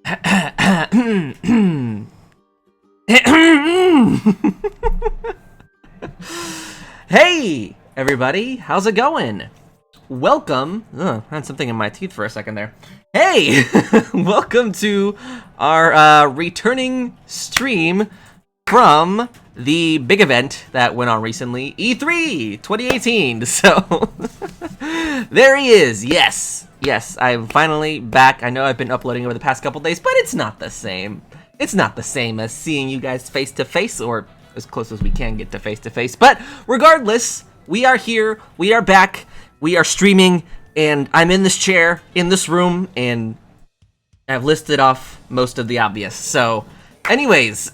Hey, everybody, how's it going? Welcome. I had something in my teeth for a second there. Hey, welcome to our returning stream from the big event that went on recently, E3 2018. So there he is. Yes, I'm finally back. I know I've been uploading over the past couple days, but it's not the same. It's not the same as seeing you guys face to face, or as close as we can get to face to face. But regardless, we are here. We are back. We are streaming, and I'm in this chair, in this room, and I've listed off most of the obvious. So, anyways,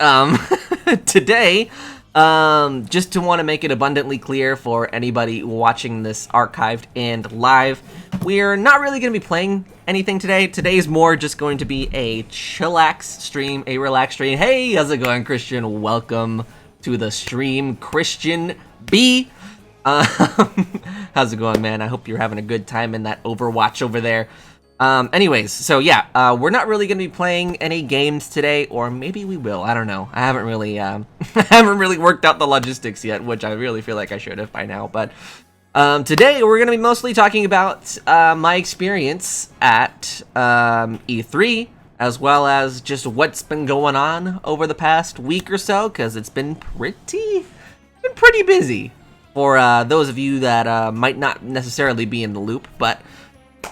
today, just to want to make it abundantly clear for anybody watching this archived and live, we're not really going to be playing anything today. Today's more just going to be a chillax stream, a relaxed stream. Hey, how's it going, Christian? Welcome to the stream, Christian B. How's it going, man? I hope you're having a good time in that Overwatch over there. Anyways, so yeah, we're not really going to be playing any games today, or maybe we will. I don't know. I haven't really, haven't really worked out the logistics yet, which I really feel like I should have by now. But today we're going to be mostly talking about my experience at E3, as well as just what's been going on over the past week or so, because it's been pretty busy for those of you that might not necessarily be in the loop. But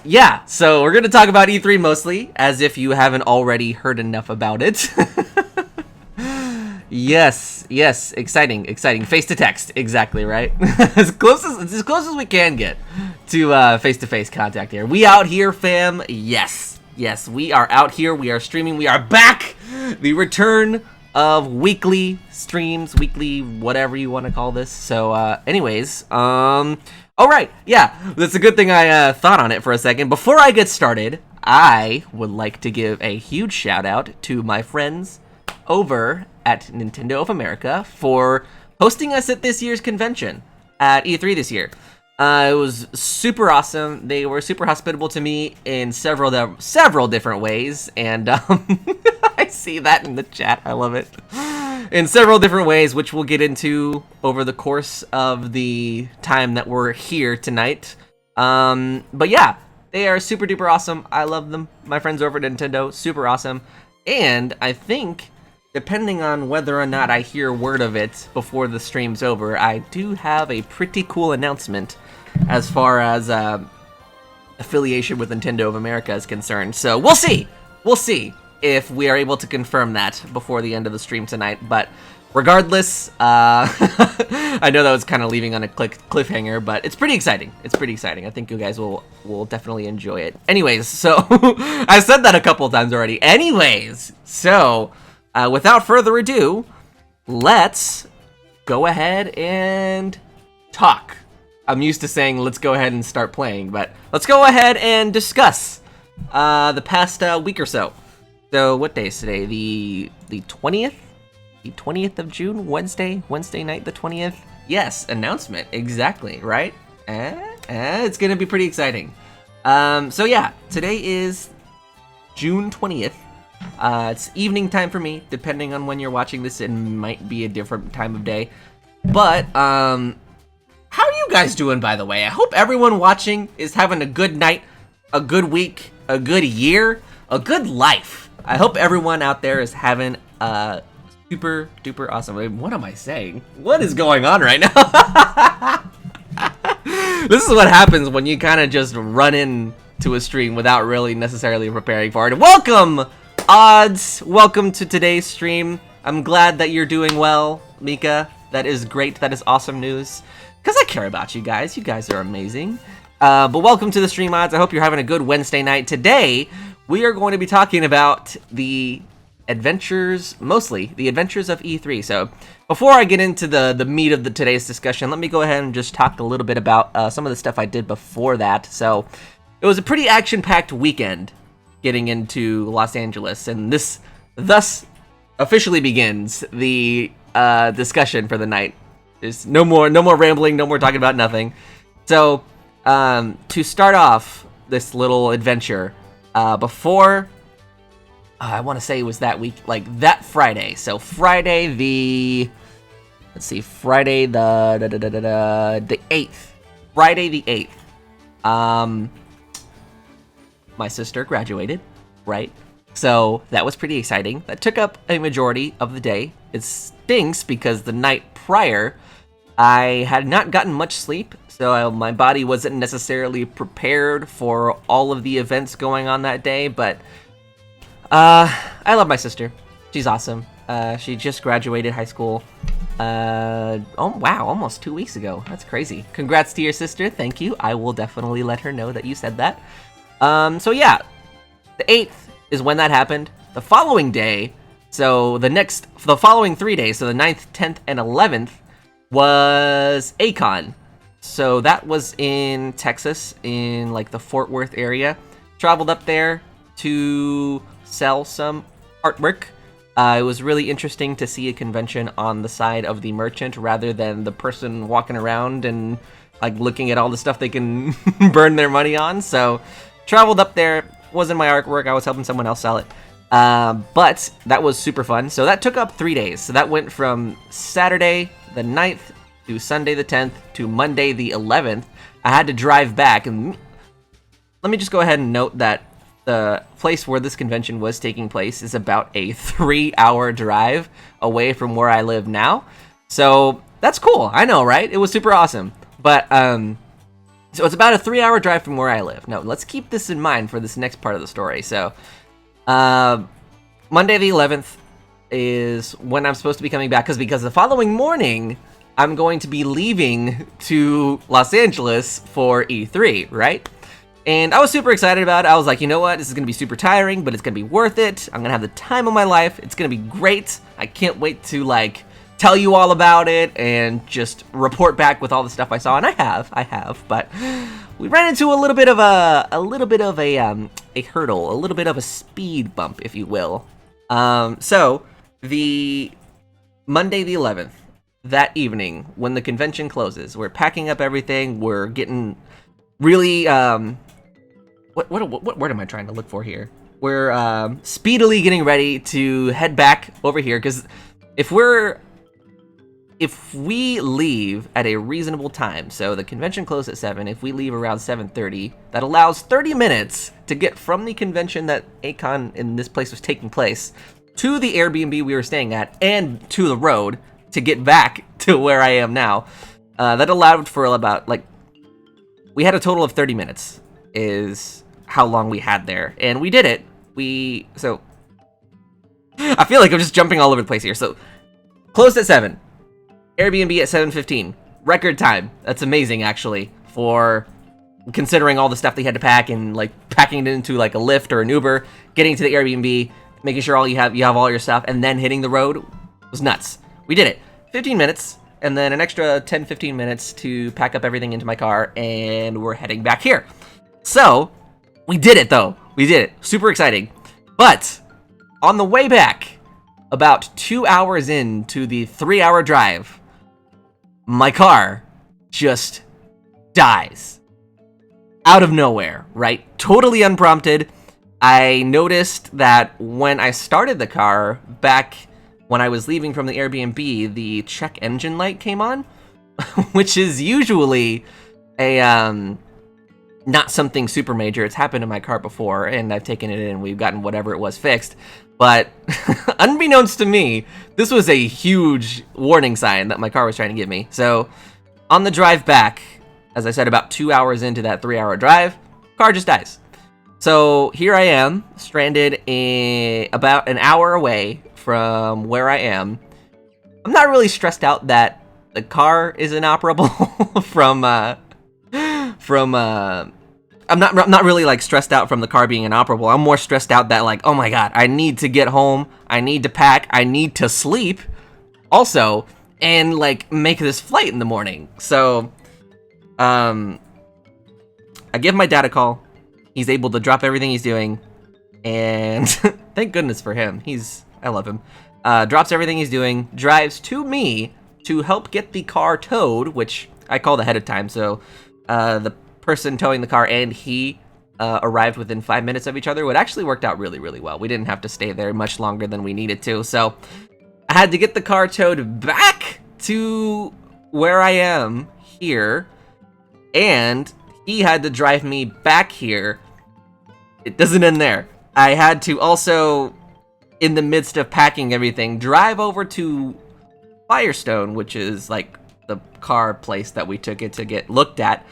yeah, so we're going to talk about E3 mostly, as if you haven't already heard enough about it. Yes, exciting. Face to text, exactly, right? as close as we can get to face-to-face contact here. We out here, fam. Yes, we are out here. We are streaming. We are back. The return of weekly streams, weekly whatever you want to call this. So, anyways, all right, yeah, that's a good thing I thought on it for a second. Before I get started, I would like to give a huge shout out to my friends over at Nintendo of America for hosting us at this year's convention at E3 this year. It was super awesome. They were super hospitable to me in several different ways, and I see that in the chat. I love it. In several different ways, which we'll get into over the course of the time that we're here tonight. But yeah, they are super duper awesome. I love them. My friends over at Nintendo, super awesome. And I think, depending on whether or not I hear word of it before the stream's over, I do have a pretty cool announcement as far as affiliation with Nintendo of America is concerned. So we'll see if we are able to confirm that before the end of the stream tonight. But regardless, I know that was kind of leaving on a cliffhanger, but it's pretty exciting. I think you guys will definitely enjoy it. Anyways, so I said that a couple of times already. Anyways, so without further ado, let's go ahead and talk. I'm used to saying let's go ahead and start playing, but let's go ahead and discuss the past week or so. So what day is today? The 20th? The 20th of June? Wednesday night, the 20th? Yes, announcement, exactly, right? It's gonna be pretty exciting. So yeah, today is June 20th. It's evening time for me. Depending on when you're watching this, it might be a different time of day. But, how are you guys doing, by the way? I hope everyone watching is having a good night, a good week, a good year, a good life. I hope everyone out there is having a super duper awesome. I mean, what am I saying? What is going on right now? This is what happens when you kind of just run into a stream without really necessarily preparing for it. Welcome, Odds. Welcome to today's stream. I'm glad that you're doing well, Mika. That is great. That is awesome news. Because I care about you guys. You guys are amazing. But welcome to the stream, Odds. I hope you're having a good Wednesday night. Today, we are going to be talking about the adventures, mostly the adventures of E3. So before I get into the meat of today's discussion, let me go ahead and just talk a little bit about some of the stuff I did before that. So it was a pretty action-packed weekend getting into Los Angeles, and this thus officially begins the discussion for the night. There's no more rambling, no more talking about nothing. So to start off this little adventure, before I want to say it was that week, like that Friday. So Friday the, let's see, Friday the 8th. Friday the 8th. My sister graduated, right? So that was pretty exciting. That took up a majority of the day. It stinks because the night prior, I had not gotten much sleep, so my body wasn't necessarily prepared for all of the events going on that day, but I love my sister. She's awesome. She just graduated high school. Oh wow, almost 2 weeks ago. That's crazy. Congrats to your sister. Thank you. I will definitely let her know that you said that. So yeah, the 8th is when that happened. The following day, so the following 3 days, so the 9th, 10th, and 11th was Aaaaaand. So that was in Texas, in like the Fort Worth area. Traveled up there to sell some artwork. It was really interesting to see a convention on the side of the merchant rather than the person walking around and like looking at all the stuff they can burn their money on. So traveled up there, wasn't my artwork, I was helping someone else sell it. But that was super fun. So that took up 3 days. So that went from Saturday the 9th to Sunday the 10th to Monday the 11th. I had to drive back, and let me just go ahead and note that the place where this convention was taking place is about a 3-hour drive away from where I live now. So that's cool. I know, right? It was super awesome. But so it's about a 3-hour drive from where I live. Now, let's keep this in mind for this next part of the story. So Monday the 11th is when I'm supposed to be coming back, because the following morning I'm going to be leaving to Los Angeles for E3, right? And I was super excited about it. I was like, you know what? This is going to be super tiring, but it's going to be worth it. I'm going to have the time of my life. It's going to be great. I can't wait to like tell you all about it and just report back with all the stuff I saw. And I have, but we ran into a little bit of a hurdle, a little bit of a speed bump, if you will. So the Monday the 11th, that evening when the convention closes, we're packing up everything. We're getting really what word am I trying to look for here? We're speedily getting ready to head back over here, because if we leave at a reasonable time, so the convention closed at 7, if we leave around 7:30, that allows 30 minutes to get from the convention that Aaaaaand in this place was taking place to the Airbnb we were staying at and to the road to get back to where I am now. That allowed for about, like, we had a total of 30 minutes is how long we had there, and we did it. So I feel like I'm just jumping all over the place here. So closed at 7, Airbnb at 7:15, record time. That's amazing, actually, for considering all the stuff they had to pack and like packing it into like a Lyft or an Uber, getting to the Airbnb, making sure you have all your stuff, and then hitting the road was nuts. We did it. 15 minutes, and then an extra 10-15 minutes to pack up everything into my car, and we're heading back here. So we did it, though. We did it. Super exciting. But on the way back, about 2 hours into the 3-hour drive, my car just dies. Out of nowhere, right? Totally unprompted. I noticed that when I started the car back when I was leaving from the Airbnb, the check engine light came on, which is usually a not something super major. It's happened in my car before, and I've taken it in and we've gotten whatever it was fixed. But unbeknownst to me, this was a huge warning sign that my car was trying to give me. So on the drive back, as I said, about 2 hours into that 3-hour drive, car just dies. So here I am, stranded about an hour away from where I am. I'm not really stressed out that the car is inoperable I'm not really like stressed out from the car being inoperable. I'm more stressed out that like, oh my god, I need to get home, I need to pack, I need to sleep also, and like make this flight in the morning. So I give my dad a call. He's able to drop everything he's doing, and thank goodness for him. I love him. Drops everything he's doing, drives to me to help get the car towed, which I called ahead of time. So the person towing the car and he arrived within 5 minutes of each other. It actually worked out really, really well. We didn't have to stay there much longer than we needed to. So I had to get the car towed back to where I am here, and he had to drive me back here. It doesn't end there. I had to also, in the midst of packing everything, drive over to Firestone, which is like the car place that we took it to get looked at.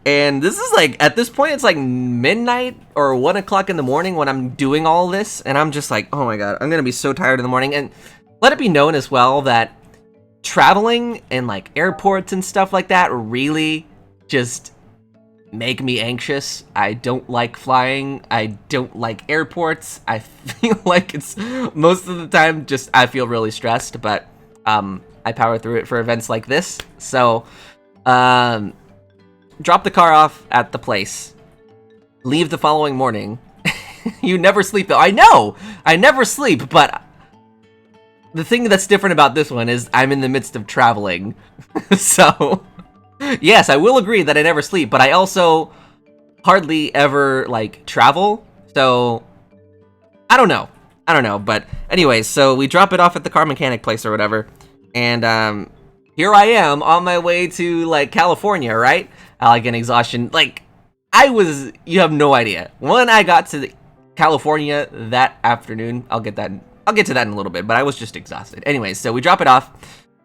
And this is like, at this point, it's like midnight or 1 o'clock in the morning when I'm doing all this. And I'm just like, oh my God, I'm going to be so tired in the morning. And let it be known as well that traveling and like airports and stuff like that really just make me anxious. I don't like flying. I don't like airports. I feel like it's most of the time just I feel really stressed, but I power through it for events like this. So drop the car off at the place, leave the following morning. You never sleep though. I know, I never sleep, but the thing that's different about this one is I'm in the midst of traveling. So yes, I will agree that I never sleep, but I also hardly ever like travel. So I don't know, but anyways, so we drop it off at the car mechanic place or whatever, and here I am on my way to like California, right? Alecand exhaustion. Like you have no idea. When I got to California that afternoon, I'll get to that in a little bit, but I was just exhausted. Anyways, so we drop it off.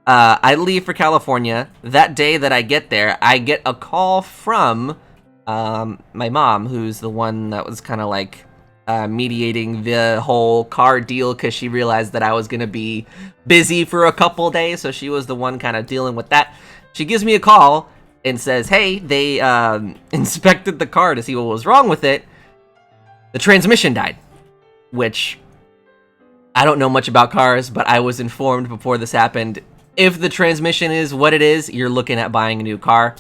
I leave for California. That day that I get there, I get a call from my mom, who's the one that was kind of like mediating the whole car deal, because she realized that I was going to be busy for a couple days, so she was the one kind of dealing with that. She gives me a call and says, hey, they inspected the car to see what was wrong with it. The transmission died, which I don't know much about cars, but I was informed before this happened. If the transmission is what it is, you're looking at buying a new car.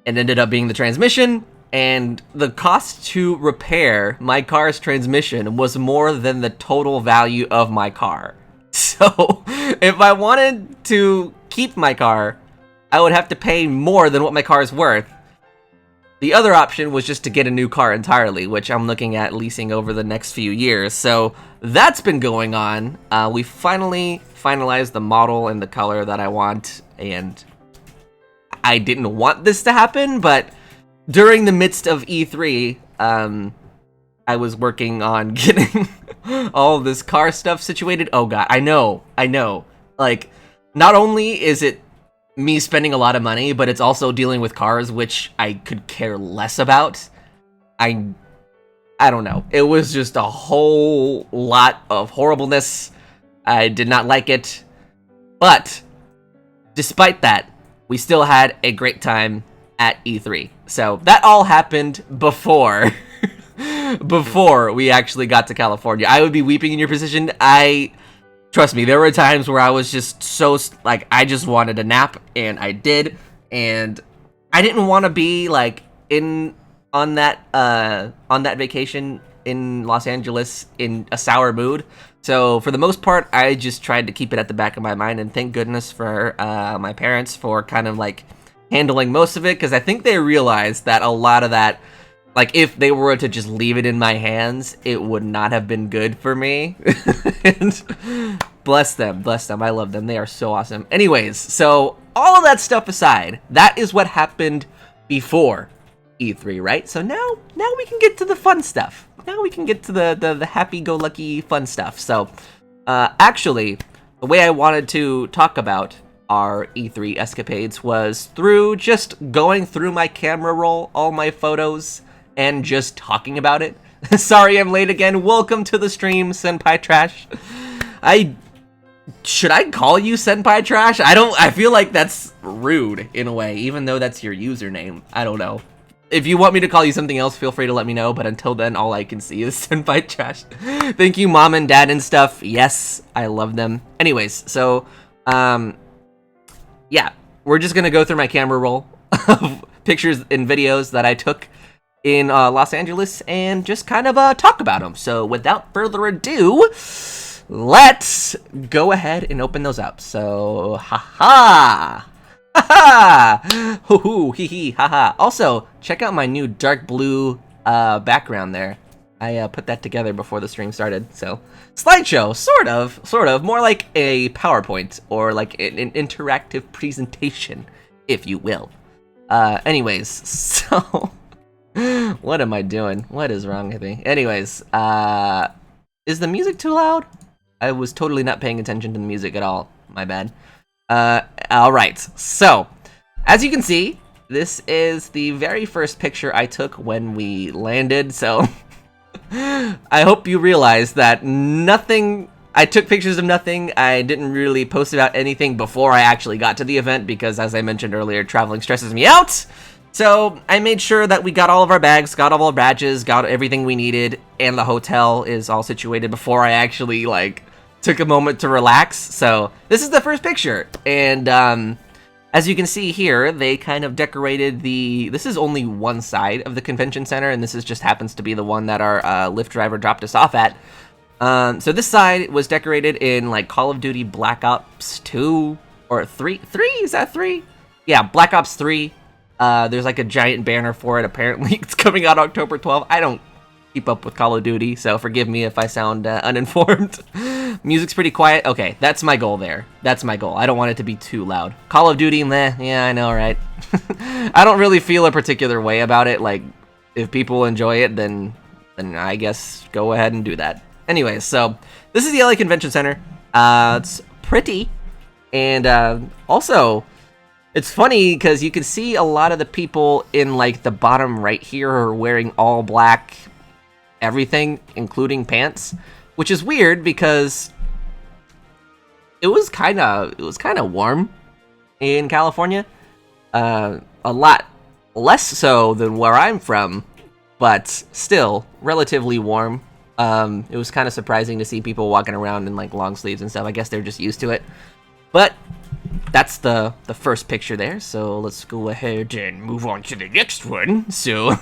It ended up being the transmission, and the cost to repair my car's transmission was more than the total value of my car. So if I wanted to keep my car, I would have to pay more than what my car is worth. The other option was just to get a new car entirely, which I'm looking at leasing over the next few years. So that's been going on. We finally finalized the model and the color that I want, and I didn't want this to happen, but during the midst of E3, I was working on getting all this car stuff situated. Oh God, I know. Like, not only is it me spending a lot of money, but it's also dealing with cars, which I could care less about. I don't know. It was just a whole lot of horribleness. I did not like it. But despite that, we still had a great time at E3. So that all happened before we actually got to California. I would be weeping in your position. Trust me, there were times where I was just so, like, I just wanted a nap, and I did, and I didn't want to be, like, on that vacation in Los Angeles in a sour mood. So, for the most part, I just tried to keep it at the back of my mind, and thank goodness for my parents for kind of, like, handling most of it, because I think they realized that a lot of that, like, if they were to just leave it in my hands, it would not have been good for me. And bless them. I love them. They are so awesome. Anyways, so all of that stuff aside, that is what happened before E3, right? So now we can get to the fun stuff. Now we can get to the happy-go-lucky fun stuff. So, actually, the way I wanted to talk about our E3 escapades was through just going through my camera roll, all my photos, and just talking about it. Sorry I'm late again. Welcome to the stream, Senpai Trash. Should I call you Senpai Trash? I feel like that's rude in a way, even though that's your username. I don't know. If you want me to call you something else, feel free to let me know, but until then, all I can see is Senpai Trash. Thank you, Mom and Dad and stuff. Yes, I love them. Anyways, so, yeah, we're just gonna go through my camera roll of pictures and videos that I took in Los Angeles and just kind of talk about them. So without further ado, let's go ahead and open those up. So, haha! Ha! Hoo hoo, hee hee, haha. Also, check out my new dark blue background there. I put that together before the stream started, so slideshow, sort of, more like a PowerPoint or like an interactive presentation, if you will. Anyways, so what am I doing? What is wrong with me? Anyways, is the music too loud? I was totally not paying attention to the music at all. My bad. Alright, so, as you can see, this is the very first picture I took when we landed, so I hope you realize that I took pictures of nothing. I didn't really post about anything before I actually got to the event because, as I mentioned earlier, traveling stresses me out. So I made sure that we got all of our bags, got all of our badges, got everything we needed, and the hotel is all situated before I actually, took a moment to relax. So this is the first picture, and as you can see here, they kind of decorated this is only one side of the convention center, and this just happens to be the one that our Lyft driver dropped us off at. So this side was decorated in Call of Duty Black Ops 2 or 3. Is that 3? Yeah, Black Ops 3. There's a giant banner for it. Apparently, it's coming out October 12th. I don't keep up with Call of Duty, so forgive me if I sound uninformed. Music's pretty quiet. Okay, that's my goal there. That's my goal. I don't want it to be too loud. Call of Duty, meh, yeah, I know, right? I don't really feel a particular way about it. If people enjoy it, then I guess go ahead and do that. Anyways, so this is the LA Convention Center. It's pretty, and also, it's funny because you can see a lot of the people in the bottom right here are wearing all black everything, including pants, which is weird because it was kind of warm in California, a lot less so than where I'm from, but still relatively warm. It was kind of surprising to see people walking around in long sleeves and stuff. I guess they're just used to it, but that's the first picture there. So let's go ahead and move on to the next one. So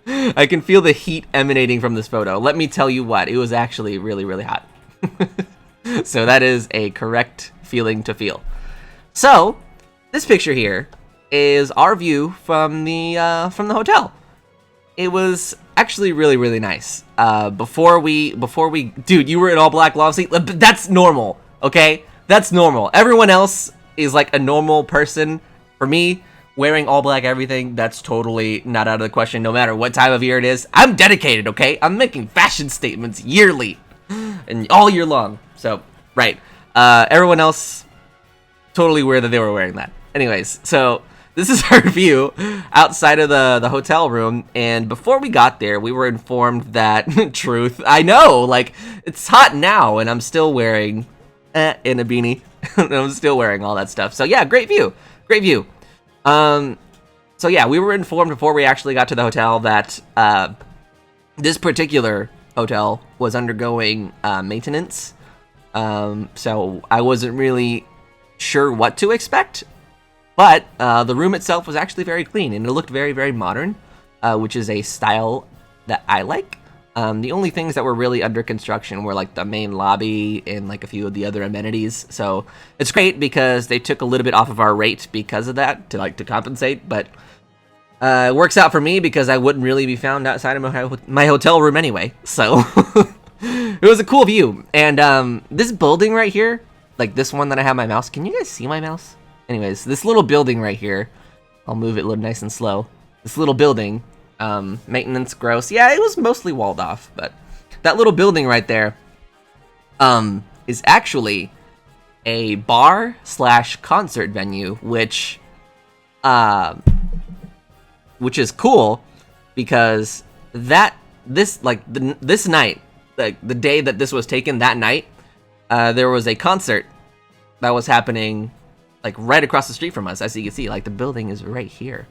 I can feel the heat emanating from this photo. Let me tell you what, it was actually really, really hot. So that is a correct feeling to feel. So this picture here is our view from the hotel. It was actually really, really nice. Before we, dude, you were in all black long sleeve. That's normal, okay? That's normal. Everyone else is a normal person. For me, wearing all black everything, that's totally not out of the question, no matter what time of year it is. I'm dedicated, okay? I'm making fashion statements yearly and all year long. So, right. Everyone else, totally aware that they were wearing that. Anyways, so this is our view outside of the hotel room, and before we got there, we were informed that, truth, I know, it's hot now, and I'm still wearing, in a beanie, and I'm still wearing all that stuff. So yeah, great view. So yeah, we were informed before we actually got to the hotel that this particular hotel was undergoing maintenance. So I wasn't really sure what to expect, but the room itself was actually very clean, and it looked very, very modern, which is a style that I like. The only things that were really under construction were the main lobby and a few of the other amenities. So it's great because they took a little bit off of our rate because of that to compensate. But it works out for me because I wouldn't really be found outside of my hotel room anyway. So it was a cool view. And this building right here, this one that I have my mouse. Can you guys see my mouse? Anyways, this little building right here, I'll move it nice and slow. This little building. Maintenance, gross. Yeah, it was mostly walled off, but that little building right there is actually a bar / concert venue, which is cool because this night, the day that this was taken, that night, there was a concert that was happening right across the street from us. As you can see, the building is right here.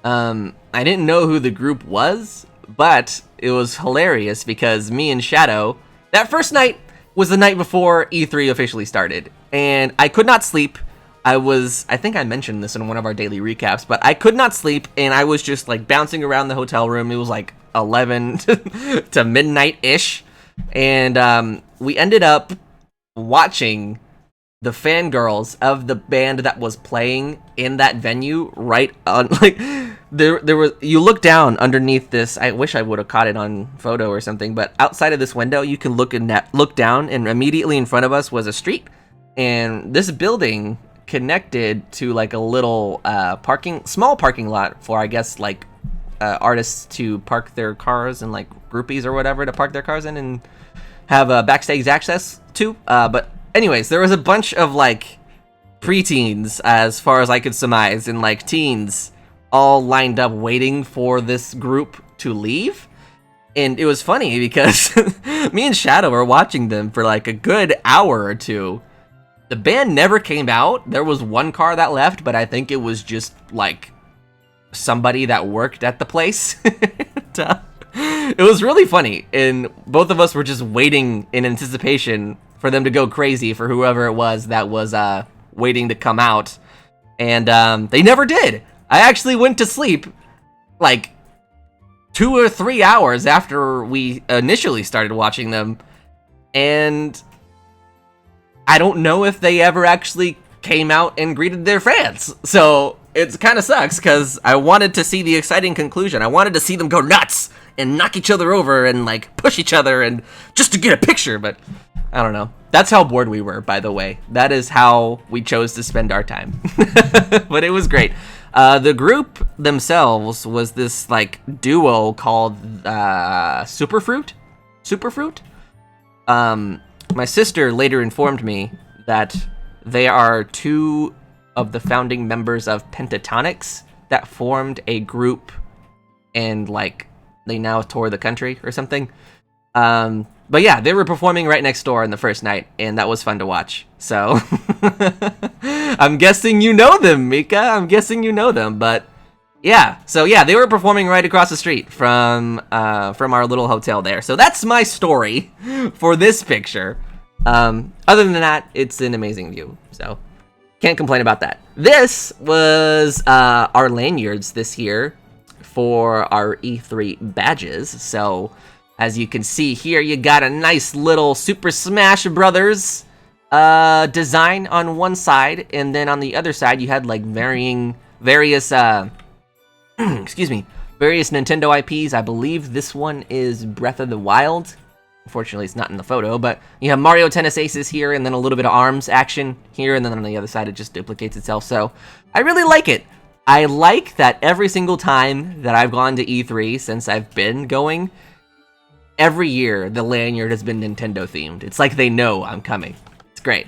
I didn't know who the group was, but it was hilarious because me and Shadow, that first night was the night before E3 officially started, and I could not sleep. I think I mentioned this in one of our daily recaps, but I could not sleep, and I was just bouncing around the hotel room. It was 11 to midnight-ish, and we ended up watching the fangirls of the band that was playing in that venue right on, like, there was, you look down underneath this, I wish I would have caught it on photo or something, but outside of this window you can look down, and immediately in front of us was a street, and this building connected to like a little small parking lot for, I guess, like artists to park their cars, and like groupies or whatever to park their cars in and have backstage access to, but anyways, there was a bunch of like preteens, as far as I could surmise, and like teens all lined up waiting for this group to leave. And it was funny because me and Shadow were watching them for like a good hour or two. The band never came out. There was one car that left, but I think it was just like somebody that worked at the place. It was really funny, and both of us were just waiting in anticipation for them to go crazy for whoever it was that was waiting to come out, and they never did. I actually went to sleep like 2 or 3 hours after we initially started watching them, and I don't know if they ever actually came out and greeted their fans. So it kind of sucks, because I wanted to see the exciting conclusion. I wanted to see them go nuts and knock each other over and like push each other and just to get a picture, but I don't know. That's how bored we were, by the way. That is how we chose to spend our time. But it was great. The group themselves was this like duo called Superfruit. My sister later informed me that they are 2 of the founding members of Pentatonics that formed a group, and like they now tour the country or something. But yeah, they were performing right next door on the first night, and that was fun to watch. So I'm guessing you know them, Mika. I'm guessing you know them, but yeah. So yeah, they were performing right across the street from our little hotel there. So that's my story for this picture. Other than that, it's an amazing view. So can't complain about that. This was our lanyards this year for our E3 badges. So as you can see here, you got a nice little Super Smash Brothers design on one side, and then on the other side you had like various excuse me, various Nintendo IPs. I believe this one is Breath of the Wild. Unfortunately, it's not in the photo, but you have Mario Tennis Aces here, and then a little bit of ARMS action here, and then on the other side it just duplicates itself. So I really like it. I like that every single time that I've gone to E3 since I've been going, every year the lanyard has been Nintendo themed. It's like they know I'm coming. It's great.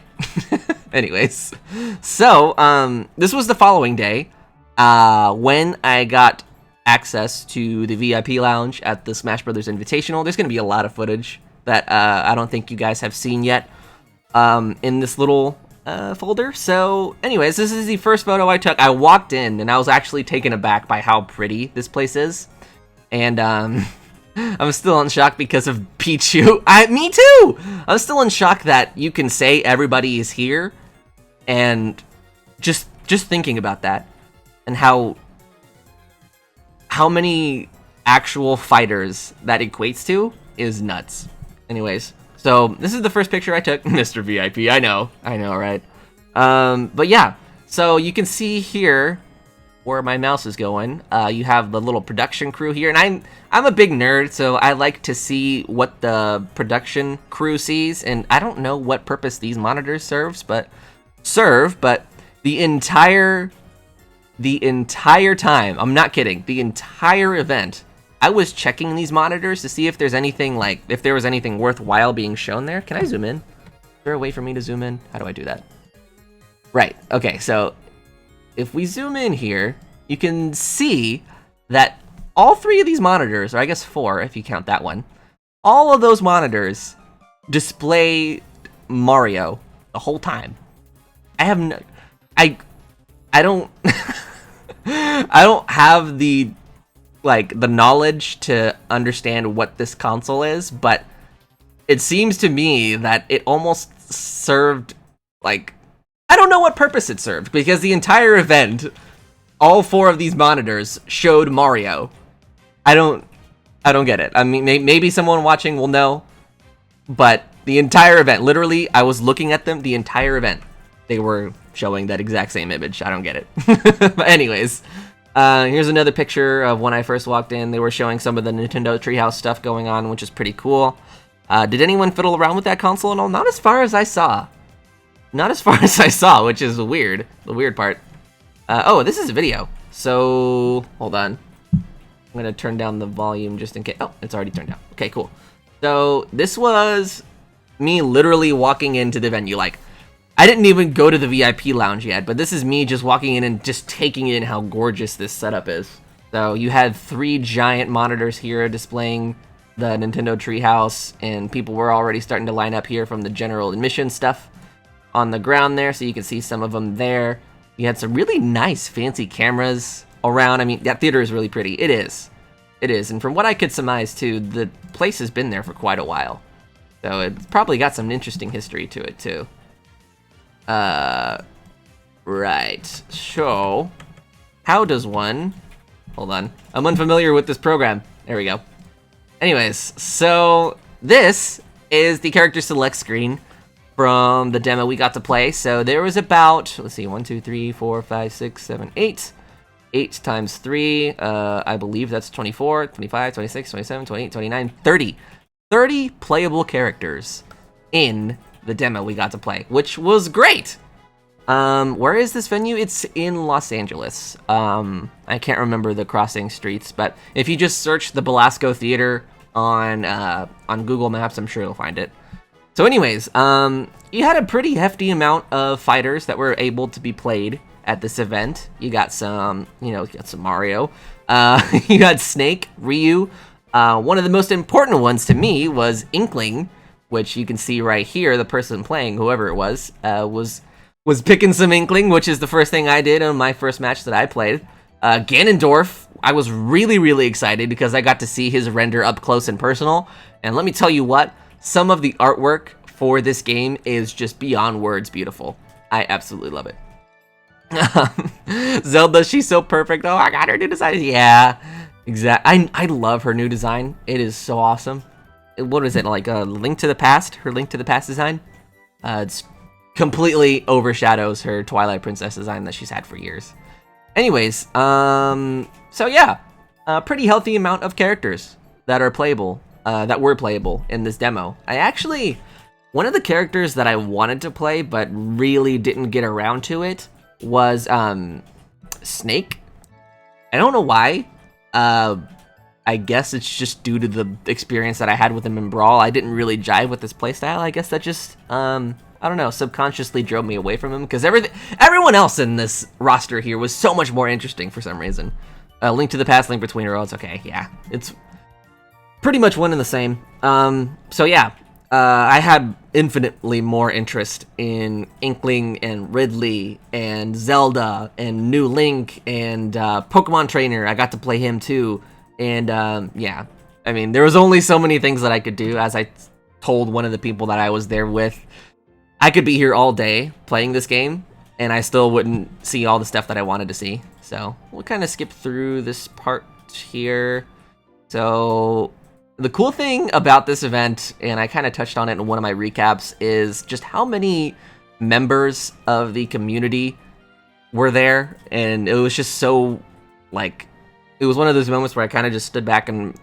Anyways, so this was the following day when I got access to the VIP lounge at the Smash Brothers Invitational. There's going to be a lot of footage that I don't think you guys have seen yet in this little folder. So anyways, this is the first photo I took. I walked in and I was actually taken aback by how pretty this place is. And I'm still in shock because of Pichu. Me too! I'm still in shock that you can say everybody is here, and just thinking about that, and how many actual fighters that equates to is nuts. Anyways, so this is the first picture I took. Mr. VIP, I know, right? But yeah, so you can see here where my mouse is going. You have the little production crew here, and I'm a big nerd, so I like to see what the production crew sees, and I don't know what purpose these monitors serve, but the entire time, I'm not kidding, the entire event, I was checking these monitors to see if there's anything if there was anything worthwhile being shown there. Can I zoom in? Is there a way for me to zoom in? How do I do that? Right, okay, so if we zoom in here, you can see that all 3 of these monitors, or I guess 4 if you count that one, all of those monitors display Mario the whole time. I don't I don't have the knowledge to understand what this console is, but it seems to me that it almost served I don't know what purpose it served, because the entire event, all 4 of these monitors showed Mario. I don't get it. I mean, maybe someone watching will know, but the entire event, literally, I was looking at them the entire event. they were showing that exact same image. I don't get it. But anyways, here's another picture of when I first walked in. They were showing some of the Nintendo Treehouse stuff going on, which is pretty cool. Did anyone fiddle around with that console and all? Not as far as I saw. Not as far as I saw, which is weird. The weird part. Oh, this is a video. So, hold on. I'm going to turn down the volume just in case. Oh, it's already turned down. Okay, cool. So, this was me literally walking into the venue. Like, I didn't even go to the VIP lounge yet, but this is me just walking in and just taking in how gorgeous this setup is. So, you had 3 giant monitors here displaying the Nintendo Treehouse, and people were already starting to line up here from the general admission stuff on the ground there, so you can see some of them there. You had some really nice fancy cameras around. I mean, that theater is really pretty. It is. It is. And from what I could surmise too, the place has been there for quite a while. So it's probably got some interesting history to it too. Right. So, how does one... Hold on. I'm unfamiliar with this program. There we go. Anyways, so this is the character select screen from the demo we got to play. So there was about, let's see, 1, 2, 3, 4, 5, 6, 7, 8. 8 times 3, I believe that's 24, 25, 26, 27, 28, 29, 30. 30 playable characters in the demo we got to play, which was great. Where is this venue? It's in Los Angeles. I can't remember the crossing streets, but if you just search the Belasco Theater on Google Maps, I'm sure you'll find it. So anyways, you had a pretty hefty amount of fighters that were able to be played at this event. You got some, you got some Mario. You had Snake, Ryu. One of the most important ones to me was Inkling, which you can see right here. The person playing, whoever it was picking some Inkling, which is the first thing I did on my first match that I played. Ganondorf, I was really, really excited because I got to see his render up close and personal. And let me tell you what, some of the artwork for this game is just beyond words beautiful. I absolutely love it. Zelda, she's so perfect. Oh, I got her new design. Yeah, exactly. I love her new design. It is so awesome. What is it, like a Link to the Past? Her Link to the Past design? It's completely overshadows her Twilight Princess design that she's had for years. Anyways, so yeah, a pretty healthy amount of characters that are playable, that were playable in this demo. One of the characters that I wanted to play but really didn't get around to it was Snake. I don't know why. I guess it's just due to the experience that I had with him in Brawl. I didn't really jive with his playstyle. I guess that just, I don't know, subconsciously drove me away from him because everyone else in this roster here was so much more interesting for some reason. Link to the Past, Link Between Worlds. Okay, yeah, it's pretty much one and the same. So yeah, I had infinitely more interest in Inkling and Ridley and Zelda and New Link and Pokemon Trainer. I got to play him too. And yeah, I mean, there was only so many things that I could do. As I told one of the people that I was there with, I could be here all day playing this game, and I still wouldn't see all the stuff that I wanted to see. So we'll kind of skip through this part here. So the cool thing about this event, and I kind of touched on it in one of my recaps, is just how many members of the community were there. And it was just so, like, it was one of those moments where I kind of just stood back and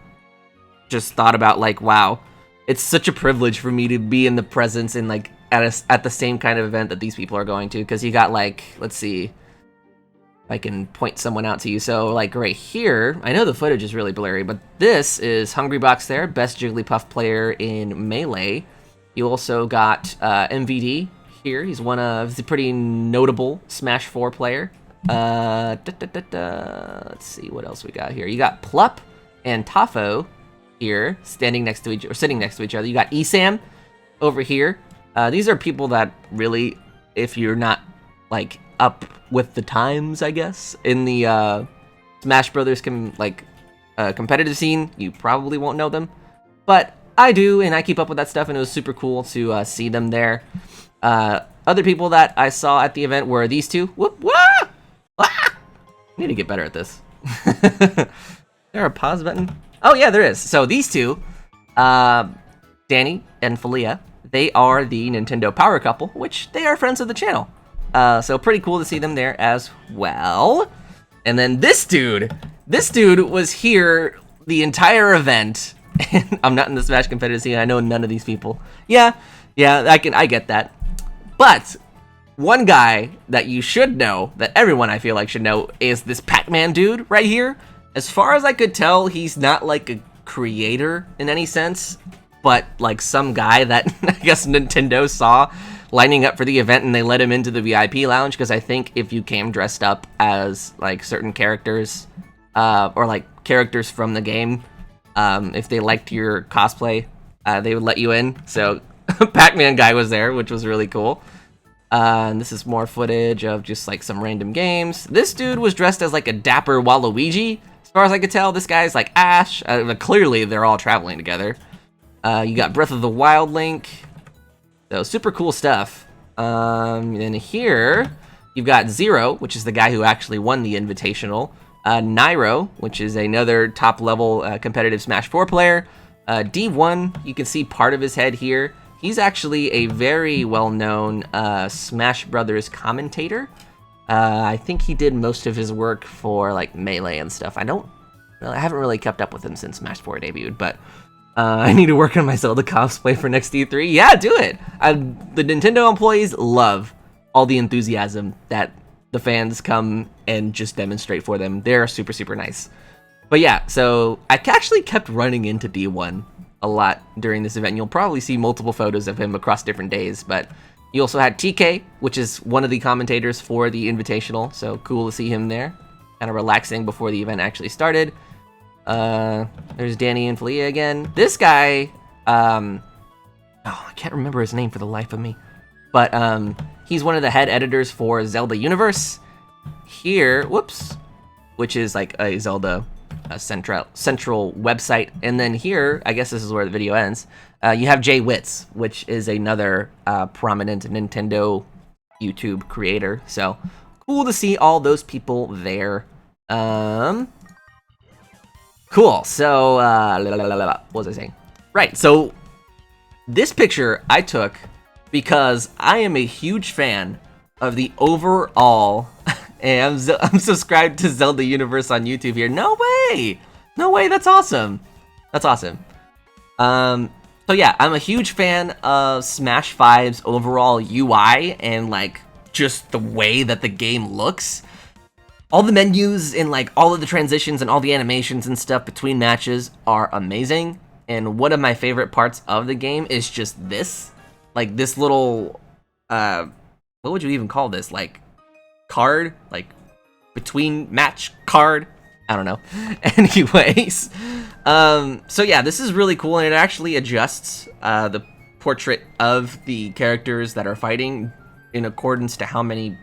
just thought about, like, wow, it's such a privilege for me to be in the presence and, like, at the same kind of event that these people are going to. Because you got, like, let's see if I can point someone out to you. So, like, right here, I know the footage is really blurry, but this is Hungrybox there, best Jigglypuff player in Melee. You also got MVD here. He's a pretty notable Smash 4 player. Let's see what else we got here. You got Plup and Tafo here, sitting next to each other. You got Esam over here. These are people that really, if you're not like up with the times, I guess, in the Smash Brothers competitive scene, you probably won't know them, but I do, and I keep up with that stuff, and it was super cool to see them there. Other people that I saw at the event were these two. Whoop, wah! Ah! I need to get better at this. Is there a pause button? Oh yeah, there is. So these two, Danny and Felia, they are the Nintendo Power Couple, which they are friends of the channel. So pretty cool to see them there as well. And then this dude was here the entire event. And I'm not in the Smash competitive scene. I know none of these people. Yeah, I get that. But one guy that you should know, that everyone I feel like should know, is this Pac-Man dude right here. As far as I could tell, he's not like a creator in any sense, but like some guy that I guess Nintendo saw lining up for the event, and they let him into the VIP lounge, because I think if you came dressed up as like certain characters, or like characters from the game, if they liked your cosplay, they would let you in. So Pac-Man guy was there, which was really cool. And this is more footage of just like some random games. This dude was dressed as like a dapper Waluigi, as far as I could tell. This guy's like Ash. Clearly they're all traveling together. You got Breath of the Wild Link. So super cool stuff. And here you've got Zero, which is the guy who actually won the Invitational. Nairo, which is another top level competitive Smash 4 player. D1, you can see part of his head here. He's actually a very well-known Smash Brothers commentator. I think he did most of his work for like Melee and stuff. I haven't really kept up with him since Smash 4 debuted, but I need to work on my Zelda cosplay for next E3. Yeah, do it. The Nintendo employees love all the enthusiasm that the fans come and just demonstrate for them. They're super, super nice. But yeah, so I actually kept running into D1 a lot during this event. You'll probably see multiple photos of him across different days, but you also had TK, which is one of the commentators for the Invitational, so cool to see him there, kind of relaxing before the event actually started. There's Danny and Felia again. This guy, I can't remember his name for the life of me, but he's one of the head editors for Zelda Universe here, which is like a Zelda central website. And then here, I guess this is where the video ends, you have Jay Witz, which is another prominent Nintendo YouTube creator. So cool to see all those people there. Cool. So what was I saying? Right, so this picture I took because I am a huge fan of the overall and I'm subscribed to Zelda Universe on YouTube here. No way, that's awesome. So yeah, I'm a huge fan of Smash 5's overall UI and like just the way that the game looks. All the menus and like all of the transitions and all the animations and stuff between matches are amazing. And one of my favorite parts of the game is just this, like this little, what would you even call this? Like card, like between match card. I don't know. Anyways, so yeah, this is really cool, and it actually adjusts the portrait of the characters that are fighting in accordance to how many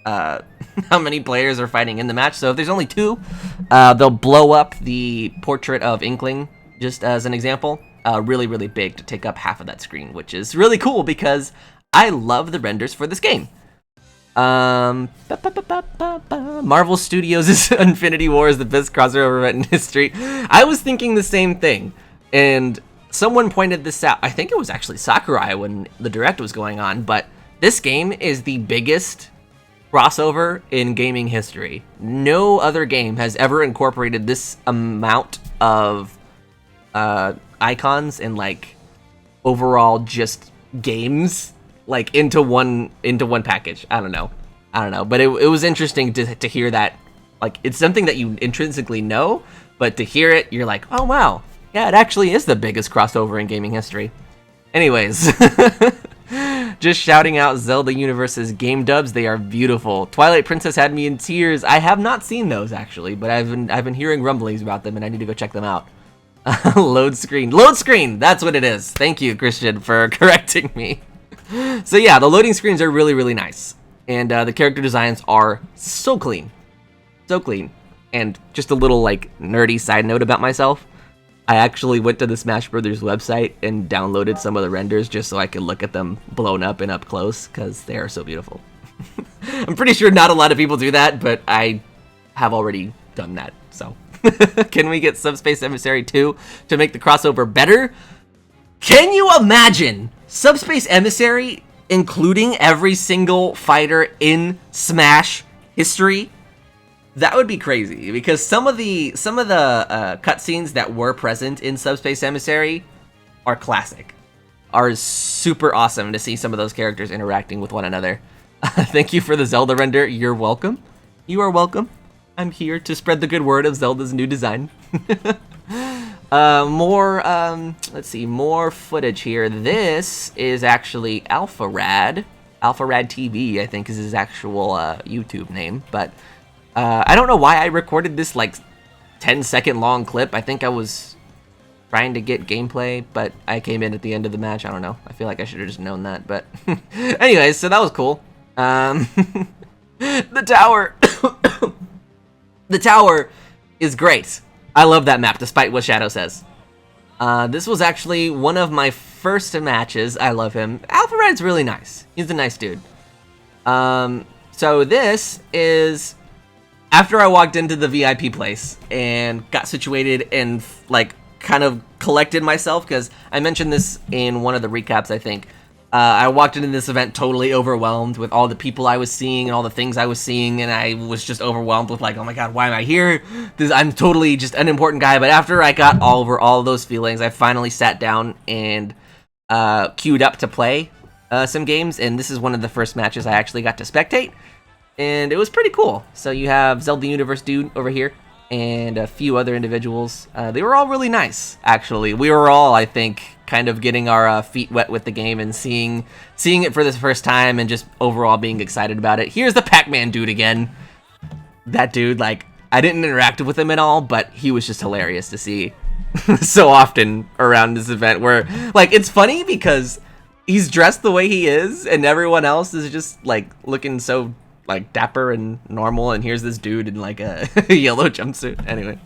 players are fighting in the match. So if there's only 2, they'll blow up the portrait of Inkling, just as an example, really, really big to take up half of that screen, which is really cool because I love the renders for this game. Marvel Studios' Infinity War is the best crossover event in history. I was thinking the same thing, and someone pointed this out. I think it was actually Sakurai when the Direct was going on, but this game is the biggest crossover in gaming history. No other game has ever incorporated this amount of icons and like overall just games like into one package. I don't know, but it was interesting to hear that. Like, it's something that you intrinsically know, but to hear it, you're like, oh wow, yeah, it actually is the biggest crossover in gaming history. Anyways, just shouting out Zelda Universe's game dubs. They are beautiful. Twilight Princess had me in tears. I have not seen those actually, but I've been hearing rumblings about them, and I need to go check them out. Load screen, that's what it is. Thank you, Christian, for correcting me. So yeah, the loading screens are really, really nice, and the character designs are so clean. And just a little like nerdy side note about myself, I actually went to the Smash Brothers website and downloaded some of the renders just so I could look at them blown up and up close, because they are so beautiful. I'm pretty sure not a lot of people do that, but I have already done that, so. Can we get Subspace Emissary 2 to make the crossover better? Can you imagine Subspace Emissary including every single fighter in Smash history, that would be crazy. Because some of the cutscenes that were present in Subspace Emissary are classic, are super awesome to see some of those characters interacting with one another. Thank you for the Zelda render. You're welcome. You are welcome. I'm here to spread the good word of Zelda's new design. Let's see, more footage here. This is actually Aaaaaand. Aaaaaand TV, I think, is his actual YouTube name. But I don't know why I recorded this like 10-second long clip. I think I was trying to get gameplay, but I came in at the end of the match. I don't know. I feel like I should have just known that. But anyways, so that was cool. The tower. The tower is great. I love that map, despite what Shadow says. This was actually one of my first matches. I love him. Aaaaaand's really nice. He's a nice dude. So this is after I walked into the VIP place and got situated and like kind of collected myself, because I mentioned this in one of the recaps, I think. I walked into this event totally overwhelmed with all the people I was seeing and all the things I was seeing, and I was just overwhelmed with like, oh my god, why am I here? I'm totally just an important guy. But after I got over all of those feelings, I finally sat down and queued up to play some games, and this is one of the first matches I actually got to spectate, and it was pretty cool. So you have Zelda Universe dude over here and a few other individuals. They were all really nice, actually. We were all, I think, kind of getting our feet wet with the game and seeing it for the first time and just overall being excited about it. Here's the Pac-Man dude again. That dude, like, I didn't interact with him at all, but he was just hilarious to see so often around this event, where, like, it's funny because he's dressed the way he is and everyone else is just, like, looking so, like, dapper and normal, and here's this dude in like a yellow jumpsuit. Anyways,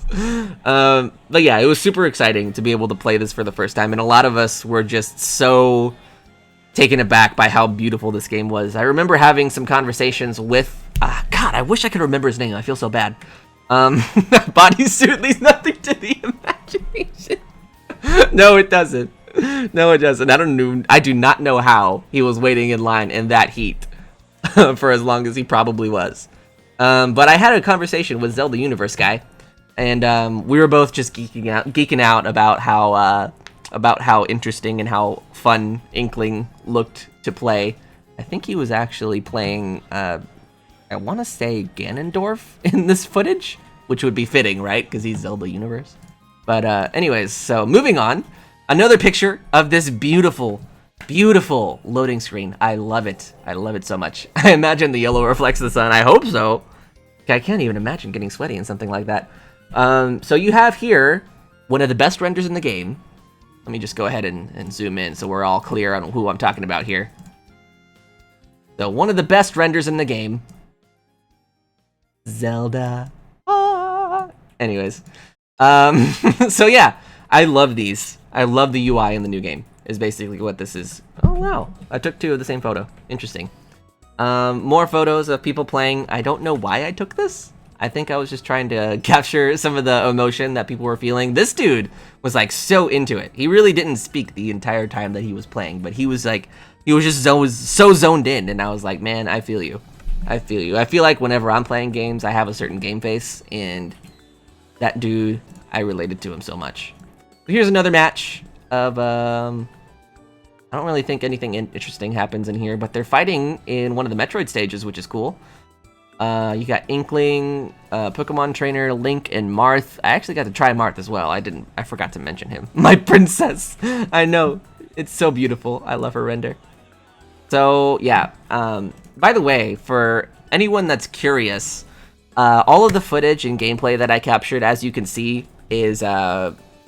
but yeah, it was super exciting to be able to play this for the first time, and a lot of us were just so taken aback by how beautiful this game was. I remember having some conversations with God, I wish I could remember his name. I feel so bad. Bodysuit leaves nothing to the imagination. No, it doesn't. No, it doesn't. I do not know how he was waiting in line in that heat for as long as he probably was. But I had a conversation with Zelda Universe guy, and we were both just geeking out about how interesting and how fun Inkling looked to play. I think he was actually playing, I want to say Ganondorf in this footage, which would be fitting, right? Because he's Zelda Universe. But anyways, so moving on. Another picture of this beautiful loading screen. I love it. I love it so much. I imagine the yellow reflects the sun. I hope so. I can't even imagine getting sweaty in something like that. So you have here one of the best renders in the game. Let me just go ahead and zoom in so we're all clear on who I'm talking about here. So one of the best renders in the game. Zelda. Anyways. So yeah, I love these. I love the UI in the new game, is basically what this is. Oh wow, I took two of the same photo. Interesting. More photos of people playing. I don't know why I took this. I think I was just trying to capture some of the emotion that people were feeling. This dude was like so into it. He really didn't speak the entire time that he was playing, but he was just so zoned in, and I was like, man, I feel you. I feel you. I feel like whenever I'm playing games, I have a certain game face, and that dude, I related to him so much. But here's another match of, I don't really think anything interesting happens in here, but they're fighting in one of the Metroid stages, which is cool. You got Inkling, Pokemon Trainer, Link, and Marth. I actually got to try Marth as well. I forgot to mention him. My princess. I know. It's so beautiful. I love her render. So, yeah. By the way, for anyone that's curious, all of the footage and gameplay that I captured, as you can see, is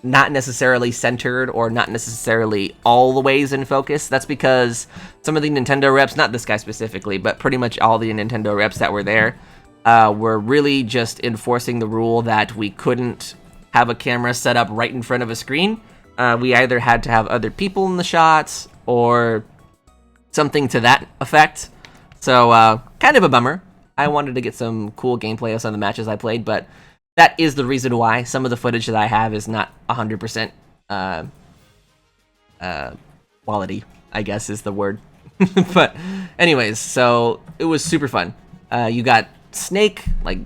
not necessarily centered or not necessarily all the ways in focus. That's because some of the Nintendo reps, not this guy specifically, but pretty much all the Nintendo reps that were there, were really just enforcing the rule that we couldn't have a camera set up right in front of a screen. We either had to have other people in the shots or something to that effect. So kind of a bummer. I wanted to get some cool gameplay of some of the matches I played, but that is the reason why some of the footage that I have is not 100% quality, I guess is the word. But anyways, so it was super fun. You got Snake. Like,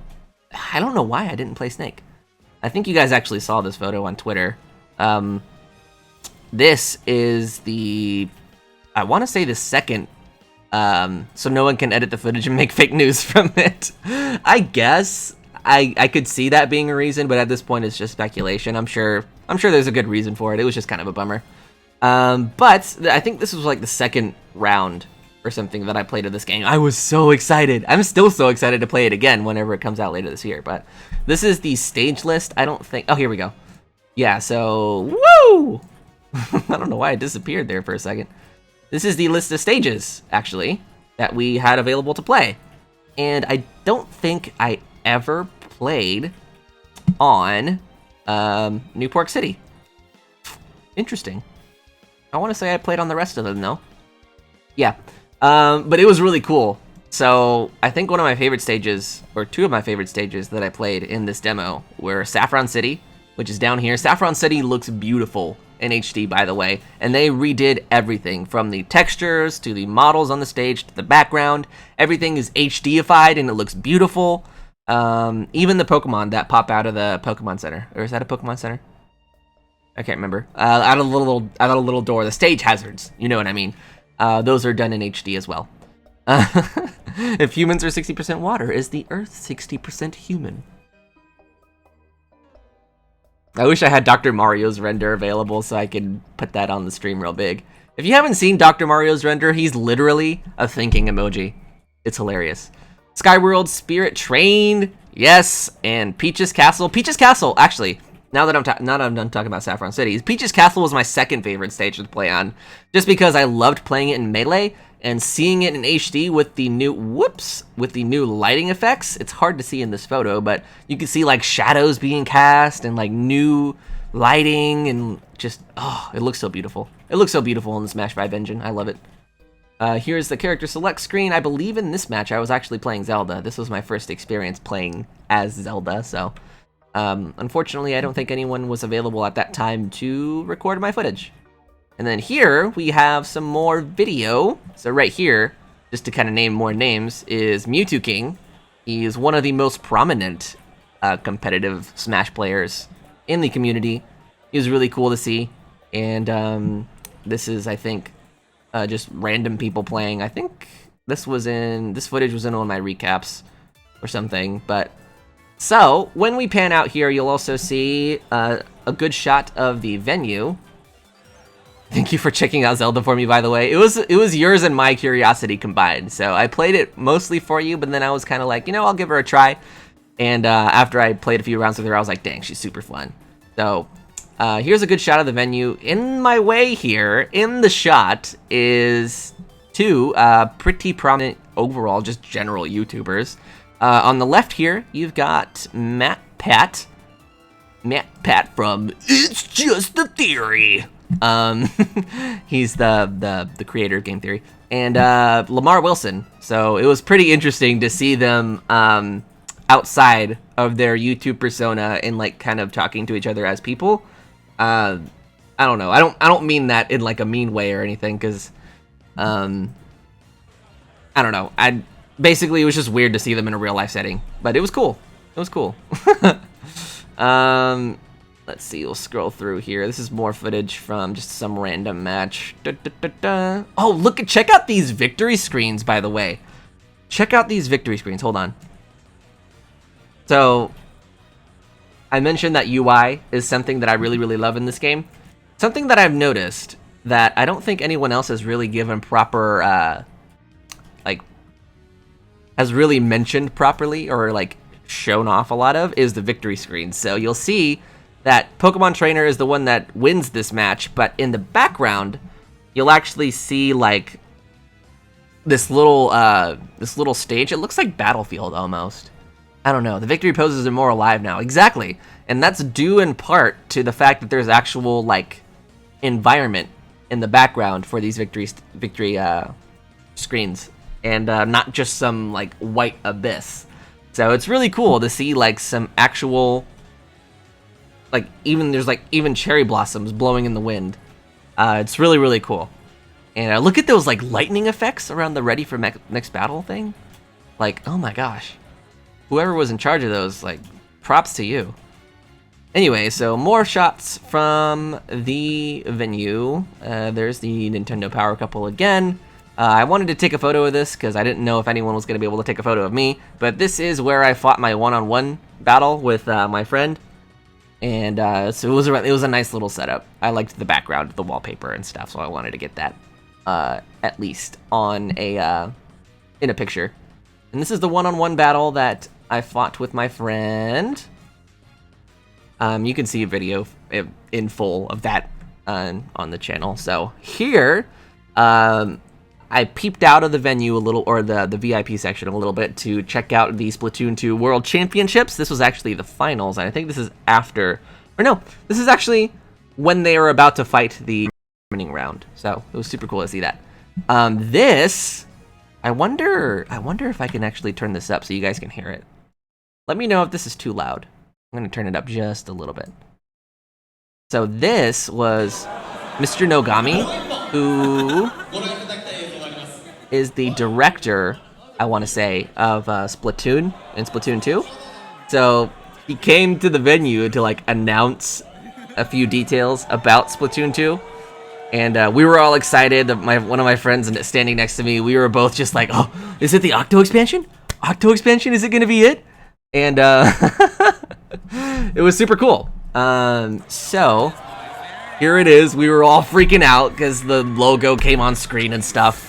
I don't know why I didn't play Snake. I think you guys actually saw this photo on Twitter. This is the, I want to say the second, so no one can edit the footage and make fake news from it. I guess I could see that being a reason, but at this point it's just speculation. I'm sure there's a good reason for it. It was just kind of a bummer. But I think this was like the second round or something that I played of this game. I was so excited. I'm still so excited to play it again whenever it comes out later this year. But this is the stage list. I don't think, oh, here we go. Yeah, so, woo! I don't know why it disappeared there for a second. This is the list of stages, actually, that we had available to play. And I don't think I ever played on Newport City. Interesting. I want to say I played on the rest of them, though. Yeah, but it was really cool. So I think one of my favorite stages, or two of my favorite stages that I played in this demo were Saffron City, which is down here. Saffron City looks beautiful in HD, by the way, and they redid everything from the textures to the models on the stage to the background. Everything is HDified and it looks beautiful. Even the Pokemon that pop out of the Pokemon Center, or is that a Pokemon Center? I can't remember. Out of a little door, the stage hazards. You know what I mean? Those are done in HD as well. If humans are 60% water, is the Earth 60% human? I wish I had Dr. Mario's render available so I could put that on the stream real big. If you haven't seen Dr. Mario's render, he's literally a thinking emoji. It's hilarious. Skyworld Spirit Train, yes, and Peach's Castle. Peach's Castle, actually, now that I'm done talking about Saffron City, Peach's Castle was my second favorite stage to play on, just because I loved playing it in Melee, and seeing it in HD with the new, with the new lighting effects. It's hard to see in this photo, but you can see like shadows being cast and like new lighting and just, oh, it looks so beautiful. It looks so beautiful in the Smash Vibe engine. I love it. Here's the character select screen. I believe in this match I was actually playing Zelda. This was my first experience playing as Zelda, so unfortunately I don't think anyone was available at that time to record my footage. And then here we have some more video. So right here, just to kind of name more names, is Mewtwo King. He is one of the most prominent competitive Smash players in the community. He was really cool to see. And this is, I think, just random people playing. I think this footage was in one of my recaps or something. But so when we pan out here, you'll also see a good shot of the venue. Thank you for checking out Zelda for me, by the way. It was yours and my curiosity combined. So I played it mostly for you, but then I was kind of like, you know, I'll give her a try. And after I played a few rounds with her, I was like, dang, she's super fun. So here's a good shot of the venue. In my way here, in the shot, is two pretty prominent overall, just general YouTubers. On the left here, you've got Matt Pat from It's Just a Theory. He's the creator of Game Theory, and Lamar Wilson. So it was pretty interesting to see them outside of their YouTube persona and like kind of talking to each other as people. I don't know. I don't mean that in like a mean way or anything, because I don't know. Basically it was just weird to see them in a real life setting, but it was cool. It was cool. Let's see, we'll scroll through here. This is more footage from just some random match. Oh, check out these victory screens, by the way. Check out these victory screens, hold on. So, I mentioned that UI is something that I really, really love in this game. Something that I've noticed that I don't think anyone else has really given proper, has really mentioned properly or like shown off a lot of is the victory screens. So you'll see that Pokemon Trainer is the one that wins this match, but in the background, you'll actually see like this little stage. It looks like Battlefield almost. I don't know. The victory poses are more alive now. Exactly, and that's due in part to the fact that there's actual like environment in the background for these victory screens, and not just some like white abyss. So it's really cool to see like some actual. Like, there's even cherry blossoms blowing in the wind. It's really, really cool. And look at those like lightning effects around the ready for next battle thing. Like, oh my gosh. Whoever was in charge of those, like, props to you. Anyway, so more shots from the venue. There's the Nintendo Power Couple again. I wanted to take a photo of this because I didn't know if anyone was going to be able to take a photo of me. But this is where I fought my one-on-one battle with my friend. And so it was a nice little setup. I liked the background, the wallpaper and stuff, so I wanted to get that at least on a in a picture. And this is the one-on-one battle that I fought with my friend. You can see a video in full of that on the channel. So here, I peeped out of the venue a little, or the VIP section a little bit, to check out the Splatoon 2 World Championships. This was actually the finals, and I think this is after, or no, this is actually when they were about to fight the winning round. So it was super cool to see that. This, I wonder if I can actually turn this up so you guys can hear it. Let me know if this is too loud. I'm gonna turn it up just a little bit. So this was Mr. Nogami, who is the director, I want to say, of Splatoon and Splatoon 2. So he came to the venue to like announce a few details about Splatoon 2, and we were all excited. One of my friends standing next to me, we were both just like, "Oh, is it the Octo expansion? Octo expansion? Is it gonna be it?" And it was super cool. So here it is. We were all freaking out because the logo came on screen and stuff.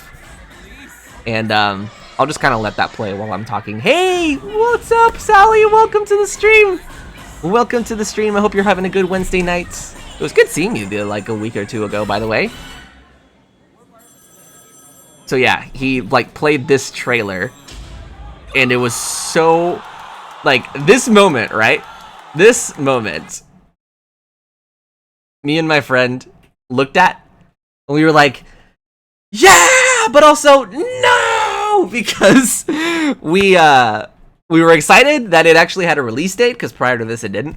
And I'll just kind of let that play while I'm talking. Hey, what's up, Sally? Welcome to the stream. Welcome to the stream. I hope you're having a good Wednesday night. It was good seeing you like a week or two ago, by the way. So yeah, he like played this trailer, and it was so like this moment, right? This moment, me and my friend looked at, and we were like, yeah, but also no, because we were excited that it actually had a release date, because prior to this it didn't.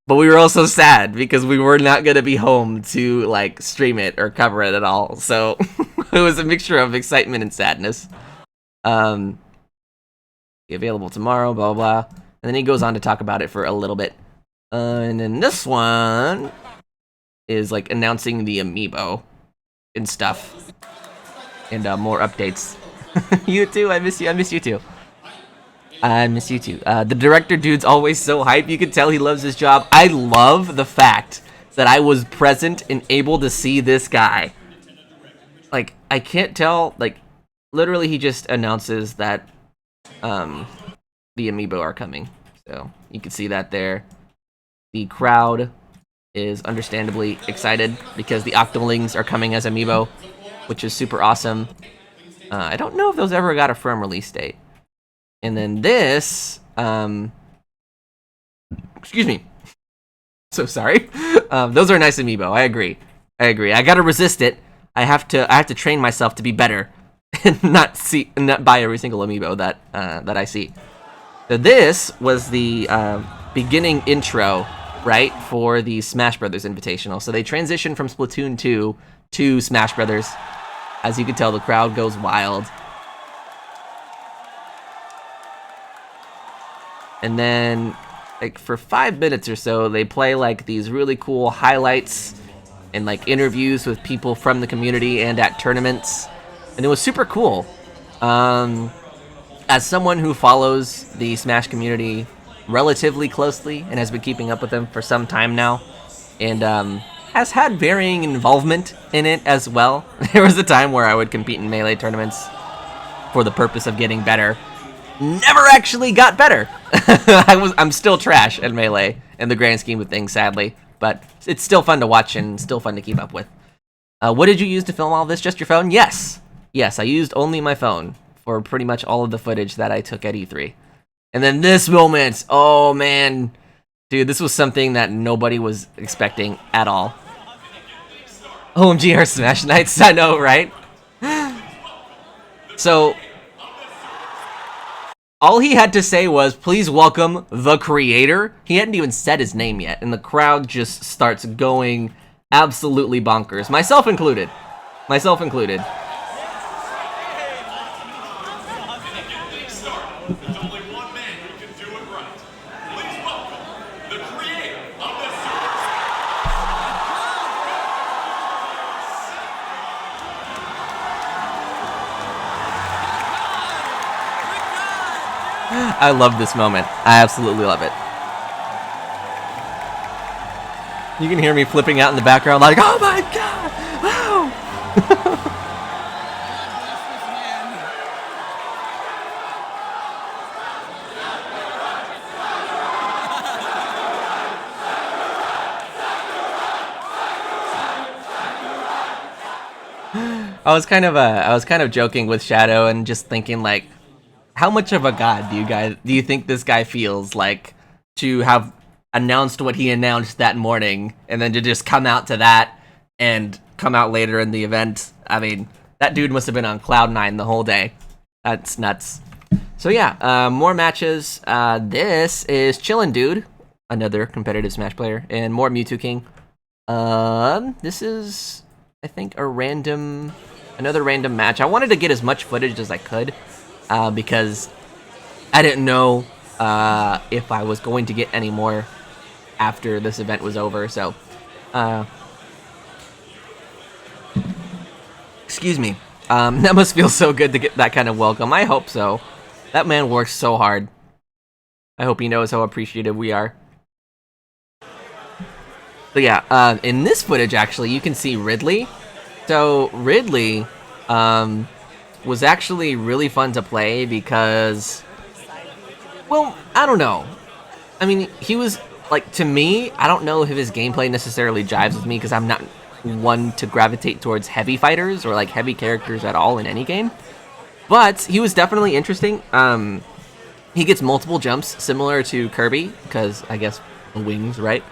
But we were also sad because we were not going to be home to like stream it or cover it at all. So it was a mixture of excitement and sadness. Be available tomorrow, blah, blah, blah. And then he goes on to talk about it for a little bit. And then this one is like announcing the amiibo and stuff. And more updates. You too, I miss you. I miss you too. I miss you too. The director dude's always so hype. You can tell he loves his job. I love the fact that I was present and able to see this guy. Like, I can't tell, like, literally he just announces that the amiibo are coming. So, you can see that there. The crowd is understandably excited because the Octolings are coming as amiibo, which is super awesome. I don't know if those ever got a firm release date. And then this, excuse me. So sorry. Those are nice amiibo. I agree. I gotta resist it. I have to train myself to be better and not buy every single amiibo that I see. So this was the beginning intro, right, for the Smash Brothers Invitational. So they transitioned from Splatoon 2 to Smash Brothers. As you can tell, the crowd goes wild. And then, like, for 5 minutes or so, they play, like, these really cool highlights and, like, interviews with people from the community and at tournaments. And it was super cool. As someone who follows the Smash community relatively closely and has been keeping up with them for some time now, and has had varying involvement in it as well. There was a time where I would compete in Melee tournaments for the purpose of getting better. Never actually got better. I'm still trash at Melee in the grand scheme of things, sadly. But it's still fun to watch and still fun to keep up with. What did you use to film all this? Just your phone? Yes. Yes, I used only my phone for pretty much all of the footage that I took at E3. And then this moment, oh man. Dude, this was something that nobody was expecting at all. OMG, our Smash Nights, I know, right? So, all he had to say was, please welcome the creator. He hadn't even said his name yet, and the crowd just starts going absolutely bonkers, myself included. myself included. I love this moment. I absolutely love it. You can hear me flipping out in the background like, oh my god! Wow! I was kind of joking with Shadow and just thinking like, how much of a god do you think this guy feels like to have announced what he announced that morning and then to just come out to that and come out later in the event? I mean, that dude must have been on cloud 9 the whole day. That's nuts. So yeah, more matches. This is Chillin' Dude, another competitive Smash player, and more Mewtwo King. This is, I think, another random match. I wanted to get as much footage as I could. Because I didn't know if I was going to get any more after this event was over, so excuse me. That must feel so good to get that kind of welcome. I hope so. That man works so hard. I hope he knows how appreciative we are. But yeah, in this footage actually you can see Ridley. So Ridley was actually really fun to play because, well, I don't know. I mean, he was, like, to me, I don't know if his gameplay necessarily jives with me because I'm not one to gravitate towards heavy fighters or, like, heavy characters at all in any game. But he was definitely interesting. He gets multiple jumps, similar to Kirby, because, I guess, wings, right?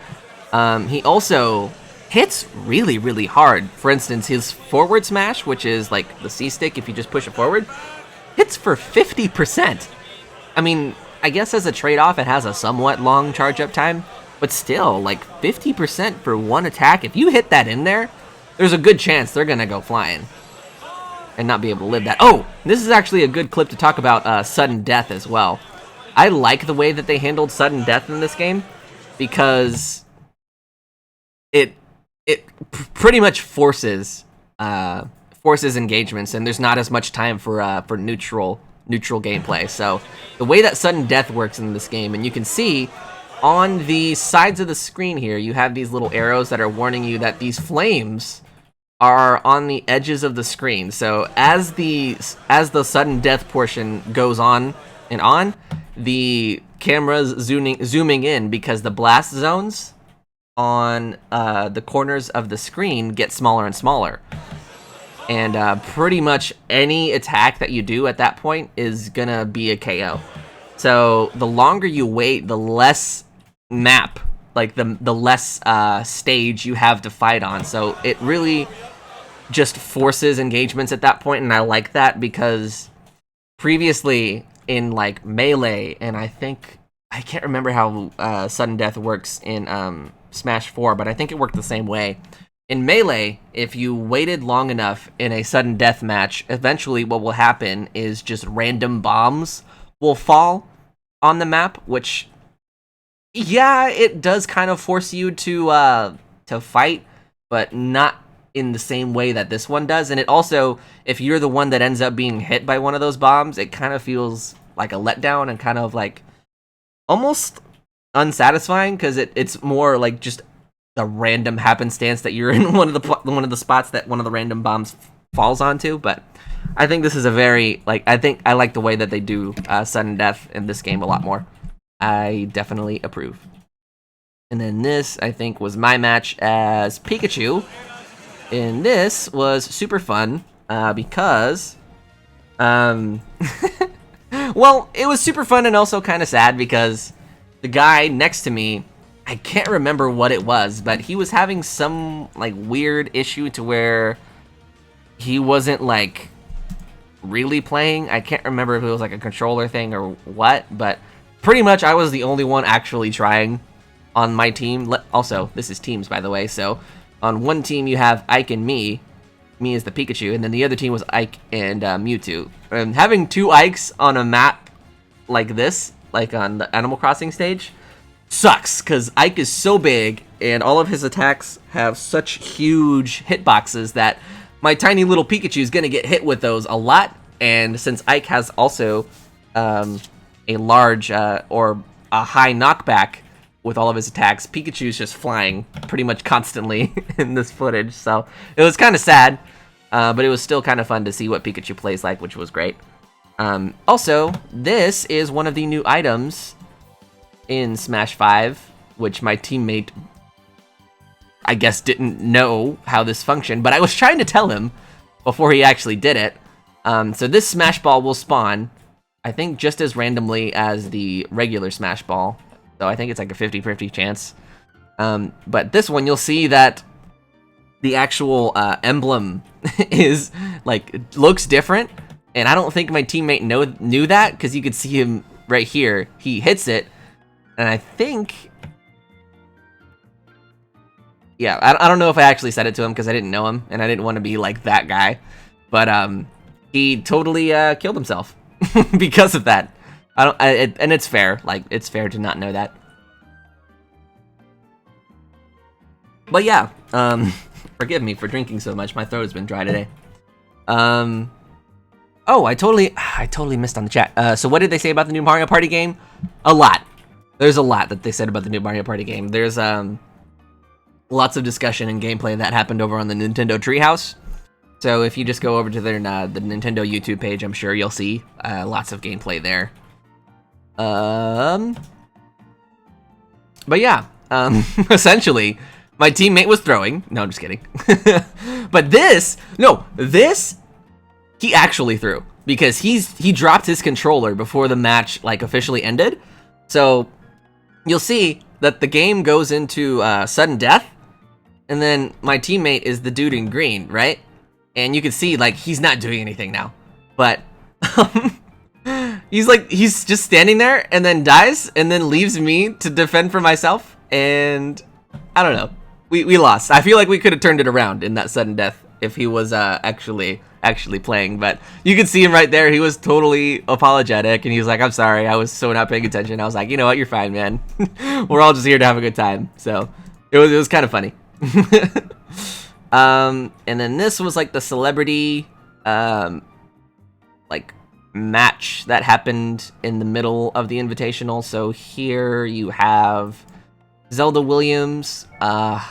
He also hits really, really hard. For instance, his forward smash, which is like the C stick if you just push it forward, hits for 50%. I mean, I guess as a trade-off, it has a somewhat long charge-up time, but still, like 50% for one attack. If you hit that in there, there's a good chance they're gonna go flying and not be able to live that. Oh, this is actually a good clip to talk about sudden death as well. I like the way that they handled sudden death in this game because it pretty much forces engagements, and there's not as much time for neutral gameplay. So the way that sudden death works in this game, and you can see on the sides of the screen here, you have these little arrows that are warning you that these flames are on the edges of the screen. So as the sudden death portion goes on and on, the camera's zooming in because the blast zones on the corners of the screen get smaller and smaller. And pretty much any attack that you do at that point is gonna be a KO. So the longer you wait, the less map, like the less stage you have to fight on. So it really just forces engagements at that point, and I like that because previously in like Melee, and I can't remember how sudden death works in Smash 4, but I think it worked the same way. In Melee, if you waited long enough in a sudden death match, eventually what will happen is just random bombs will fall on the map, which, yeah, it does kind of force you to fight, but not in the same way that this one does. And it also, if you're the one that ends up being hit by one of those bombs, it kind of feels like a letdown and kind of like almost unsatisfying, because it's more like just the random happenstance that you're in one of the spots that one of the random bombs falls onto. But I think this is a very, like, I like the way that they do sudden death in this game a lot more. I definitely approve. And then this, I think, was my match as Pikachu. And this was super fun because, well, it was super fun and also kind of sad because the guy next to me, I can't remember what it was, but he was having some like weird issue to where he wasn't like really playing. I can't remember if it was like a controller thing or what, but pretty much I was the only one actually trying on my team. Also, this is teams, by the way, so on one team you have Ike and me me as the Pikachu, and then the other team was Ike and Mewtwo. And having 2 Ikes on a map like this, like on the Animal Crossing stage, sucks, because Ike is so big, and all of his attacks have such huge hitboxes that my tiny little Pikachu is going to get hit with those a lot, and since Ike has also a large or a high knockback with all of his attacks, Pikachu's just flying pretty much constantly in this footage, so it was kind of sad, but it was still kind of fun to see what Pikachu plays like, which was great. Also, this is one of the new items in Smash 5, which my teammate, I guess, didn't know how this functioned, but I was trying to tell him before he actually did it. So this Smash Ball will spawn, I think, just as randomly as the regular Smash Ball. So I think it's like a 50-50 chance. But this one, you'll see that the actual emblem is, like, looks different. And I don't think my teammate knew that, because you could see him right here. He hits it, and I think... Yeah, I don't know if I actually said it to him, because I didn't know him, and I didn't want to be like that guy. But he totally killed himself because of that. And it's fair. Like, it's fair to not know that. But yeah, forgive me for drinking so much. My throat has been dry today. Oh, I totally missed on the chat. So what did they say about the new Mario Party game? A lot. There's a lot that they said about the new Mario Party game. There's lots of discussion and gameplay that happened over on the Nintendo Treehouse. So if you just go over to their the Nintendo YouTube page, I'm sure you'll see lots of gameplay there. But yeah, essentially, my teammate was throwing. No, I'm just kidding. But this, he actually threw, because he dropped his controller before the match like officially ended. So you'll see that the game goes into sudden death, and then my teammate is the dude in green, right? And you can see like he's not doing anything now, but he's just standing there and then dies and then leaves me to defend for myself. And I don't know, we lost. I feel like we could have turned it around in that sudden death if he was actually playing, but you could see him right there. He was totally apologetic, and he was like, "I'm sorry, I was so not paying attention." I was like, "You know what? You're fine, man. We're all just here to have a good time." So it was kind of funny. And then this was like the celebrity like match that happened in the middle of the Invitational. So here you have Zelda Williams. I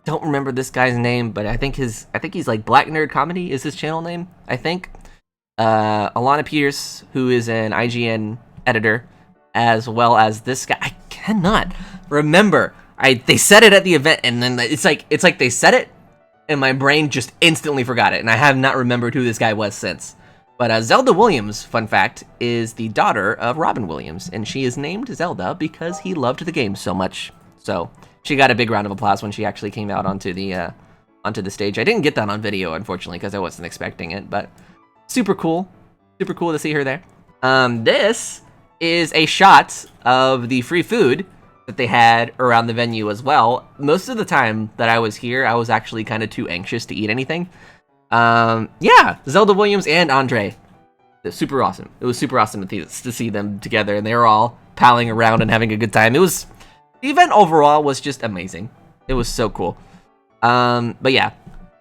don't remember this guy's name, but I think he's like Black Nerd Comedy is his channel name, I think. Alana Pierce, who is an IGN editor, as well as this guy. I cannot remember. They said it at the event, and then it's like they said it, and my brain just instantly forgot it, and I have not remembered who this guy was since. But Zelda Williams, fun fact, is the daughter of Robin Williams, and she is named Zelda because he loved the game so much. So she got a big round of applause when she actually came out onto the stage. I didn't get that on video, unfortunately, because I wasn't expecting it, but super cool to see her there. This is a shot of the free food that they had around the venue as well. Most of the time that I was here, I was actually kind of too anxious to eat anything. Yeah, Zelda Williams and Andre. It's super awesome. It was super awesome to see them together, and they were all palling around and having a good time. The event overall was just amazing. It was so cool. But yeah,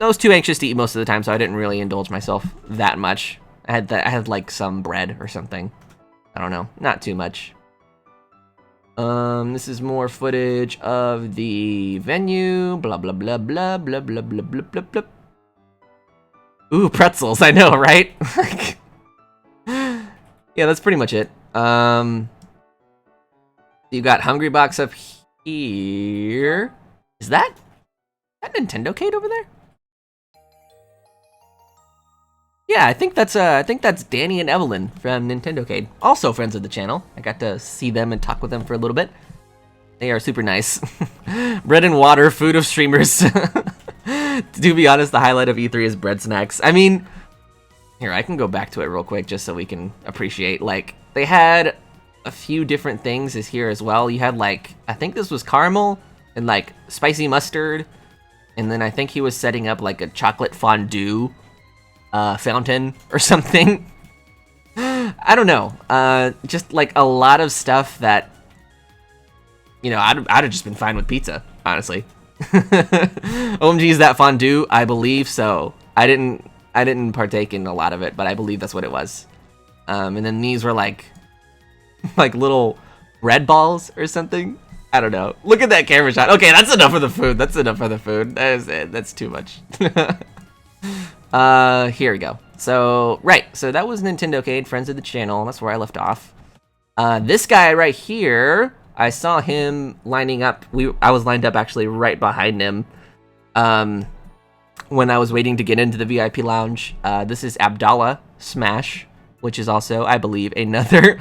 I was too anxious to eat most of the time, so I didn't really indulge myself that much. I had like some bread or something. I don't know, not too much. This is more footage of the venue. Blah blah blah blah blah blah blah blah blah blah. Ooh, pretzels! I know, right? Yeah, that's pretty much it. You got Hungry Box up here. Is that Nintendo Cade over there? Yeah, I think that's Danny and Evelyn from Nintendo Cade, also friends of the channel. I got to see them and talk with them for a little bit. They are super nice. Bread and water, food of streamers. To be honest, the highlight of E3 is bread snacks. I mean, here, I can go back to it real quick just so we can appreciate. Like, they had a few different things here as well. You had, like, I think this was caramel and, like, spicy mustard and then I think he was setting up like a chocolate fondue fountain or something. I don't know. Just like a lot of stuff that, you know, I'd have just been fine with pizza, honestly. OMG, is that fondue? I believe so. I didn't partake in a lot of it, but I believe that's what it was. And then these were like little bread balls or something. I don't know. Look at that camera shot. Okay, that's enough of the food. That's enough of the food. That is it. That's too much. Here we go. So, right. So that was Nintendocade, friends of the channel. That's where I left off. This guy right here, I saw him lining up. I was lined up actually right behind him when I was waiting to get into the VIP lounge. This is Abdallah Smash, which is also, I believe, another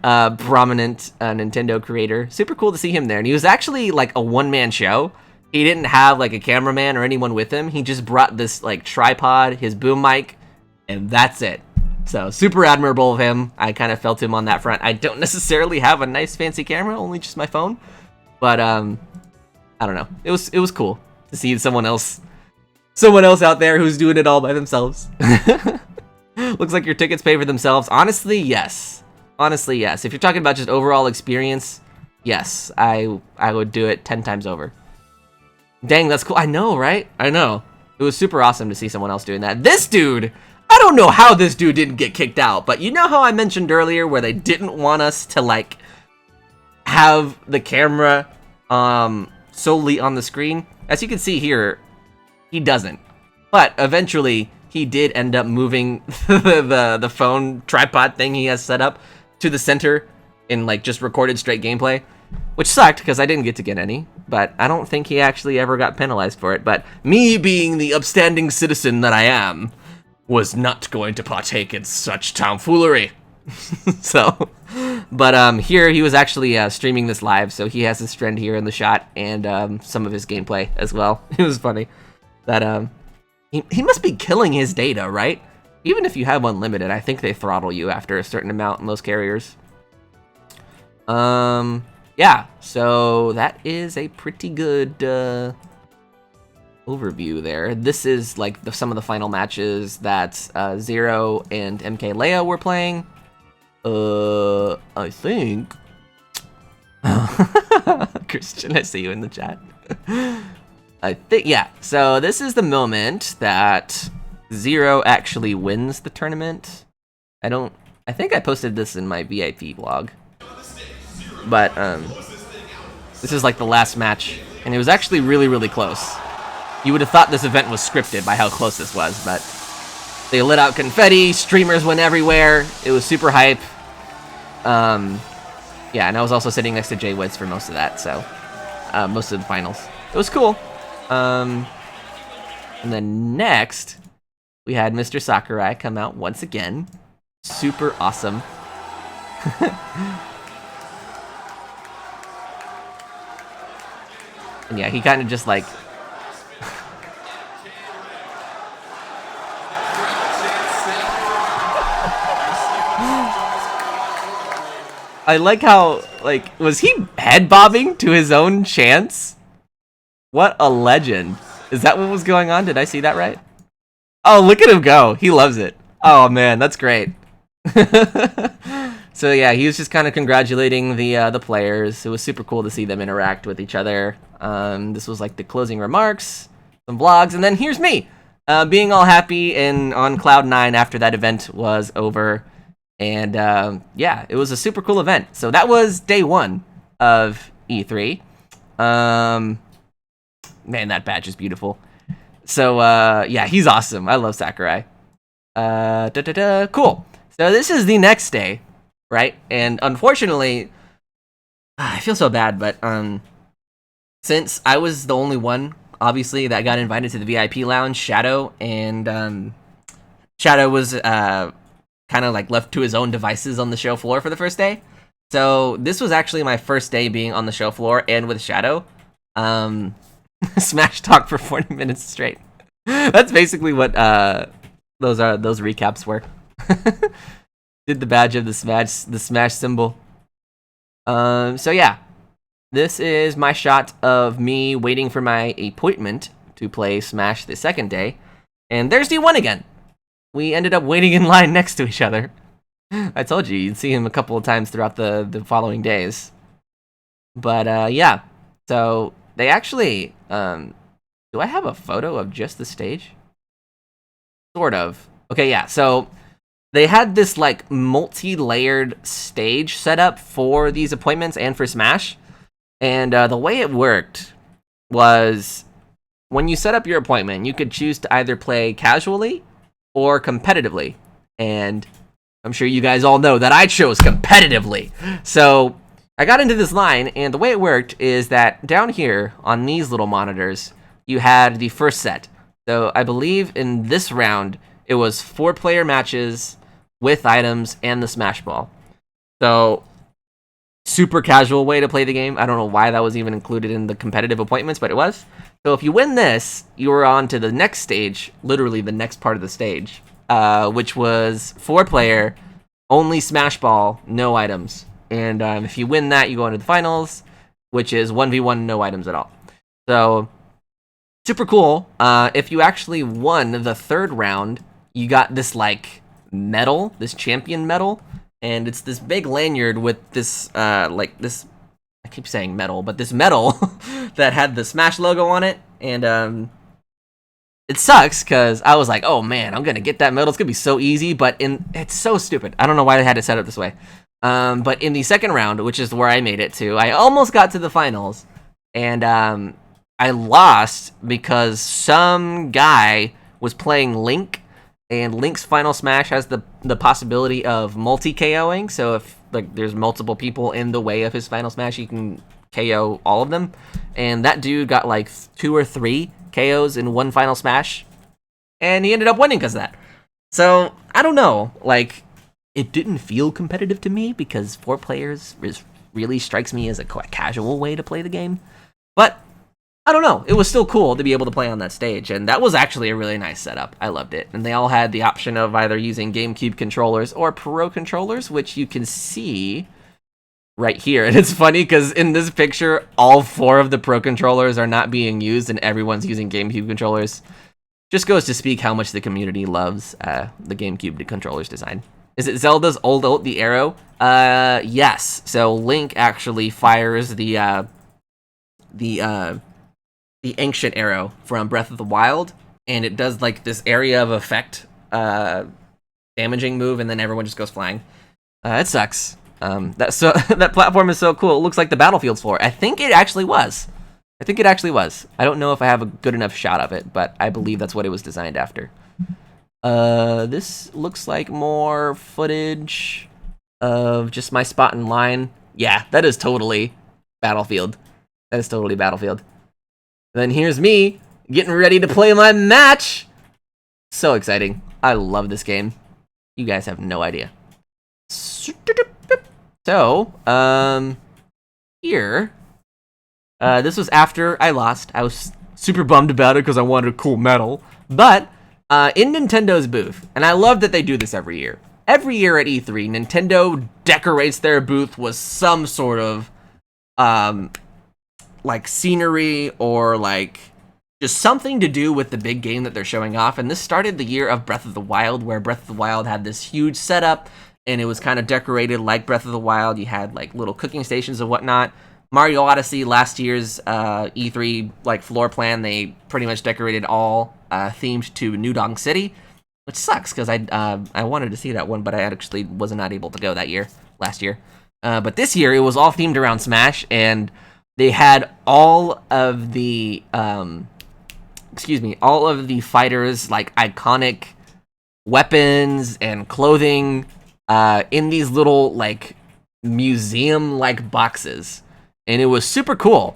prominent Nintendo creator. Super cool to see him there. And he was actually like a one-man show. He didn't have like a cameraman or anyone with him. He just brought this like tripod, his boom mic, and that's it. So super admirable of him. I kind of felt him on that front. I don't necessarily have a nice fancy camera, only just my phone. But I don't know. It was cool to see someone else out there who's doing it all by themselves. Looks like your tickets pay for themselves. Honestly, yes. Honestly, yes. If you're talking about just overall experience, yes, I would do it 10 times over. Dang, that's cool. I know, right? I know. It was super awesome to see someone else doing that. This dude, I don't know how this dude didn't get kicked out, but you know how I mentioned earlier where they didn't want us to like have the camera solely on the screen? As you can see here, he doesn't. But eventually he did end up moving the phone tripod thing he has set up to the center in like just recorded straight gameplay, which sucked because I didn't get to get any, but I don't think he actually ever got penalized for it. But me being the upstanding citizen that I am was not going to partake in such tomfoolery. So, but here he was actually streaming this live, so he has his friend here in the shot and some of his gameplay as well. It was funny that he must be killing his data, right? Even if you have unlimited, I think they throttle you after a certain amount in most carriers. Yeah, so that is a pretty good overview there. This is like some of the final matches that Zero and MK Leia were playing. I think. Christian, I see you in the chat. I think, yeah. So this is the moment that Zero actually wins the tournament. I think I posted this in my VIP vlog. But this is like the last match, and it was actually really, really close. You would have thought this event was scripted by how close this was, but they lit out confetti, streamers went everywhere, it was super hype. Yeah, and I was also sitting next to Jay Woods for most of that, so most of the finals. It was cool. And then next, we had Mr. Sakurai come out once again. Super awesome. And yeah, he kind of just like... I like how, like, was he head bobbing to his own chants? What a legend. Is that what was going on? Did I see that right? Oh, look at him go. He loves it. Oh man, that's great. So yeah, he was just kind of congratulating the players. It was super cool to see them interact with each other. This was like the closing remarks, some vlogs, and then here's me being all happy and on cloud 9 after that event was over. And yeah, it was a super cool event. So that was day 1 of E3. Man, that badge is beautiful. So yeah, he's awesome. I love Sakurai. Cool. So this is the next day, right? And unfortunately, I feel so bad, but since I was the only one, obviously, that got invited to the VIP lounge, Shadow, and Shadow was kind of like left to his own devices on the show floor for the first day. So this was actually my first day being on the show floor and with Shadow. Smash talk for 40 minutes straight. That's basically what those recaps were. Did the badge of the smash symbol. So yeah, this is my shot of me waiting for my appointment to play Smash the second day. And there's D1 again. We ended up waiting in line next to each other. I told you, you'd see him a couple of times throughout the following days. But yeah, so they actually, do I have a photo of just the stage? Sort of. Okay, yeah, so they had this like multi-layered stage set up for these appointments and for Smash. And the way it worked was when you set up your appointment, you could choose to either play casually or competitively. And I'm sure you guys all know that I chose competitively. So I got into this line, and the way it worked is that down here on these little monitors, you had the first set. So I believe in this round, it was 4-player matches with items and the Smash Ball. So super casual way to play the game. I don't know why that was even included in the competitive appointments, but it was. So if you win this, you were on to the next stage, literally the next part of the stage, which was 4-player, only Smash Ball, no items. And if you win that, you go into the finals, which is 1v1, no items at all. So super cool. If you actually won the third round, you got this like medal, this champion medal, and it's this big lanyard with this like this, I keep saying medal, but this medal that had the Smash logo on it. And it sucks because I was like, oh man, I'm gonna get that medal. It's gonna be so easy, but it's so stupid. I don't know why they had it set up this way. But in the second round, which is where I made it to, I almost got to the finals, and I lost because some guy was playing Link, and Link's final smash has the possibility of multi-KOing. So if like there's multiple people in the way of his final smash, you can KO all of them. And that dude got like 2 or 3 KOs in one final smash, and he ended up winning because of that. So I don't know, like it didn't feel competitive to me because 4 players really strikes me as a casual way to play the game. But I don't know, it was still cool to be able to play on that stage, and that was actually a really nice setup. I loved it. And they all had the option of either using GameCube controllers or Pro controllers, which you can see right here. And it's funny because in this picture, all 4 of the Pro controllers are not being used and everyone's using GameCube controllers. Just goes to speak how much the community loves the GameCube controllers design. Is it Zelda's old ult, the arrow? Yes. So Link actually fires the ancient arrow from Breath of the Wild, and it does like this area of effect damaging move, and then everyone just goes flying. It sucks. That platform is so cool. It looks like the Battlefield's floor. I think it actually was. I don't know if I have a good enough shot of it, but I believe that's what it was designed after. This looks like more footage of just my spot in line. Yeah, that is totally Battlefield. Then here's me getting ready to play my match. So exciting. I love this game. You guys have no idea. So, here, this was after I lost. I was super bummed about it because I wanted a cool medal. But in Nintendo's booth, and I love that they do this every year. Every year at E3, Nintendo decorates their booth with some sort of like scenery or like just something to do with the big game that they're showing off. And this started the year of Breath of the Wild, where Breath of the Wild had this huge setup, and it was kind of decorated like Breath of the Wild. You had like little cooking stations and whatnot. Mario Odyssey, last year's E3 like floor plan, they pretty much decorated all themed to New Donk City, which sucks because I wanted to see that one, but I actually was not able to go last year. But this year it was all themed around Smash, and they had all of the fighters like iconic weapons and clothing in these little like museum-like boxes, and it was super cool.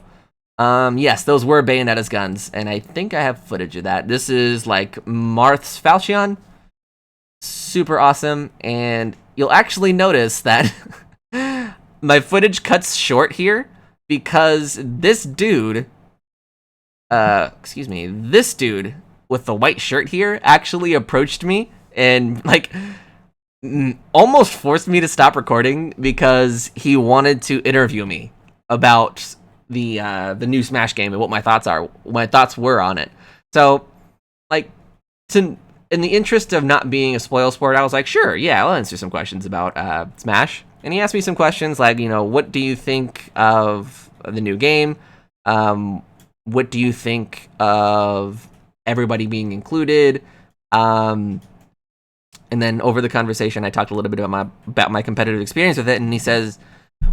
Yes, those were Bayonetta's guns, and I think I have footage of that. This is like Marth's Falchion. Super awesome, and you'll actually notice that my footage cuts short here because this dude with the white shirt here actually approached me and like almost forced me to stop recording because he wanted to interview me about the new Smash game and what my thoughts were on it. So, like, in the interest of not being a spoil sport, I was like, sure, yeah, I'll answer some questions about Smash. And he asked me some questions like, what do you think of the new game? What do you think of everybody being included? And then over the conversation, I talked a little bit about my competitive experience with it, and he says,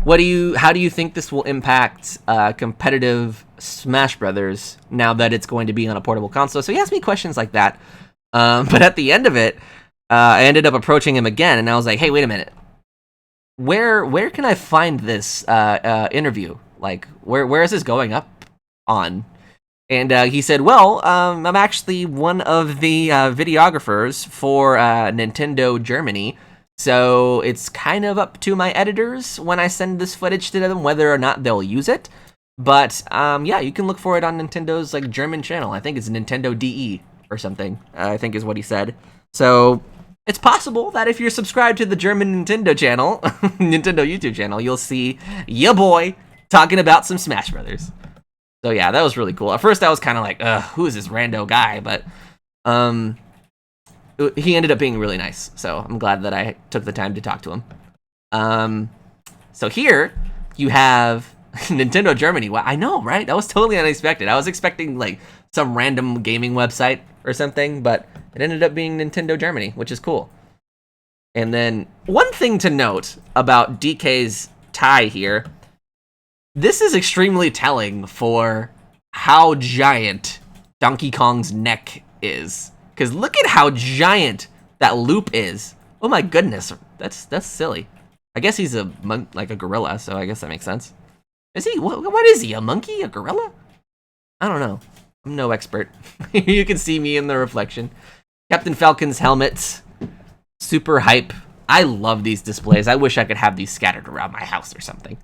how do you think this will impact competitive Smash Brothers now that it's going to be on a portable console? So he asked me questions like that. But at the end of it, I ended up approaching him again, and I was like, hey, wait a minute. Where can I find this interview? Like, where is this going up on? And he said, well, I'm actually one of the videographers for Nintendo Germany, so it's kind of up to my editors when I send this footage to them whether or not they'll use it. But yeah, you can look for it on Nintendo's like German channel. I think it's Nintendo DE or something, I think is what he said. So it's possible that if you're subscribed to the German Nintendo channel, Nintendo YouTube channel, you'll see ya boy talking about some Smash Brothers. So yeah, that was really cool. At first I was kind of like, who is this rando guy? But he ended up being really nice. So I'm glad that I took the time to talk to him. So here you have Nintendo Germany. Wow, I know, right? That was totally unexpected. I was expecting like some random gaming website or something, but it ended up being Nintendo Germany, which is cool. And then one thing to note about DK's tie here, this is extremely telling for how giant Donkey Kong's neck is. Because look at how giant that loop is. Oh my goodness, that's silly. I guess he's like a gorilla, so I guess that makes sense. Is he? What is he? A monkey? A gorilla? I don't know. I'm no expert. You can see me in the reflection. Captain Falcon's helmet, super hype. I love these displays. I wish I could have these scattered around my house or something.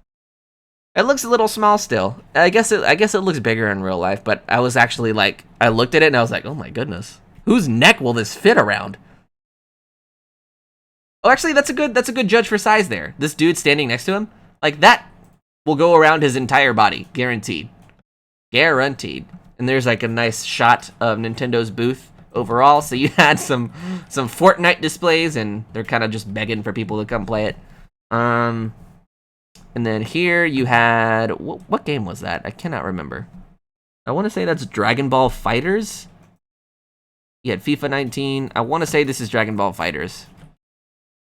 It looks a little small still. I guess it looks bigger in real life, but I was actually like, I looked at it and I was like, oh my goodness, whose neck will this fit around? Oh, actually, that's a good judge for size there. This dude standing next to him, like that will go around his entire body, guaranteed. Guaranteed. And there's like a nice shot of Nintendo's booth overall. So you had some Fortnite displays, and they're kind of just begging for people to come play it. And then here you had, what game was that? I cannot remember. I want to say that's Dragon Ball FighterZ. You had FIFA 19. I want to say this is Dragon Ball FighterZ.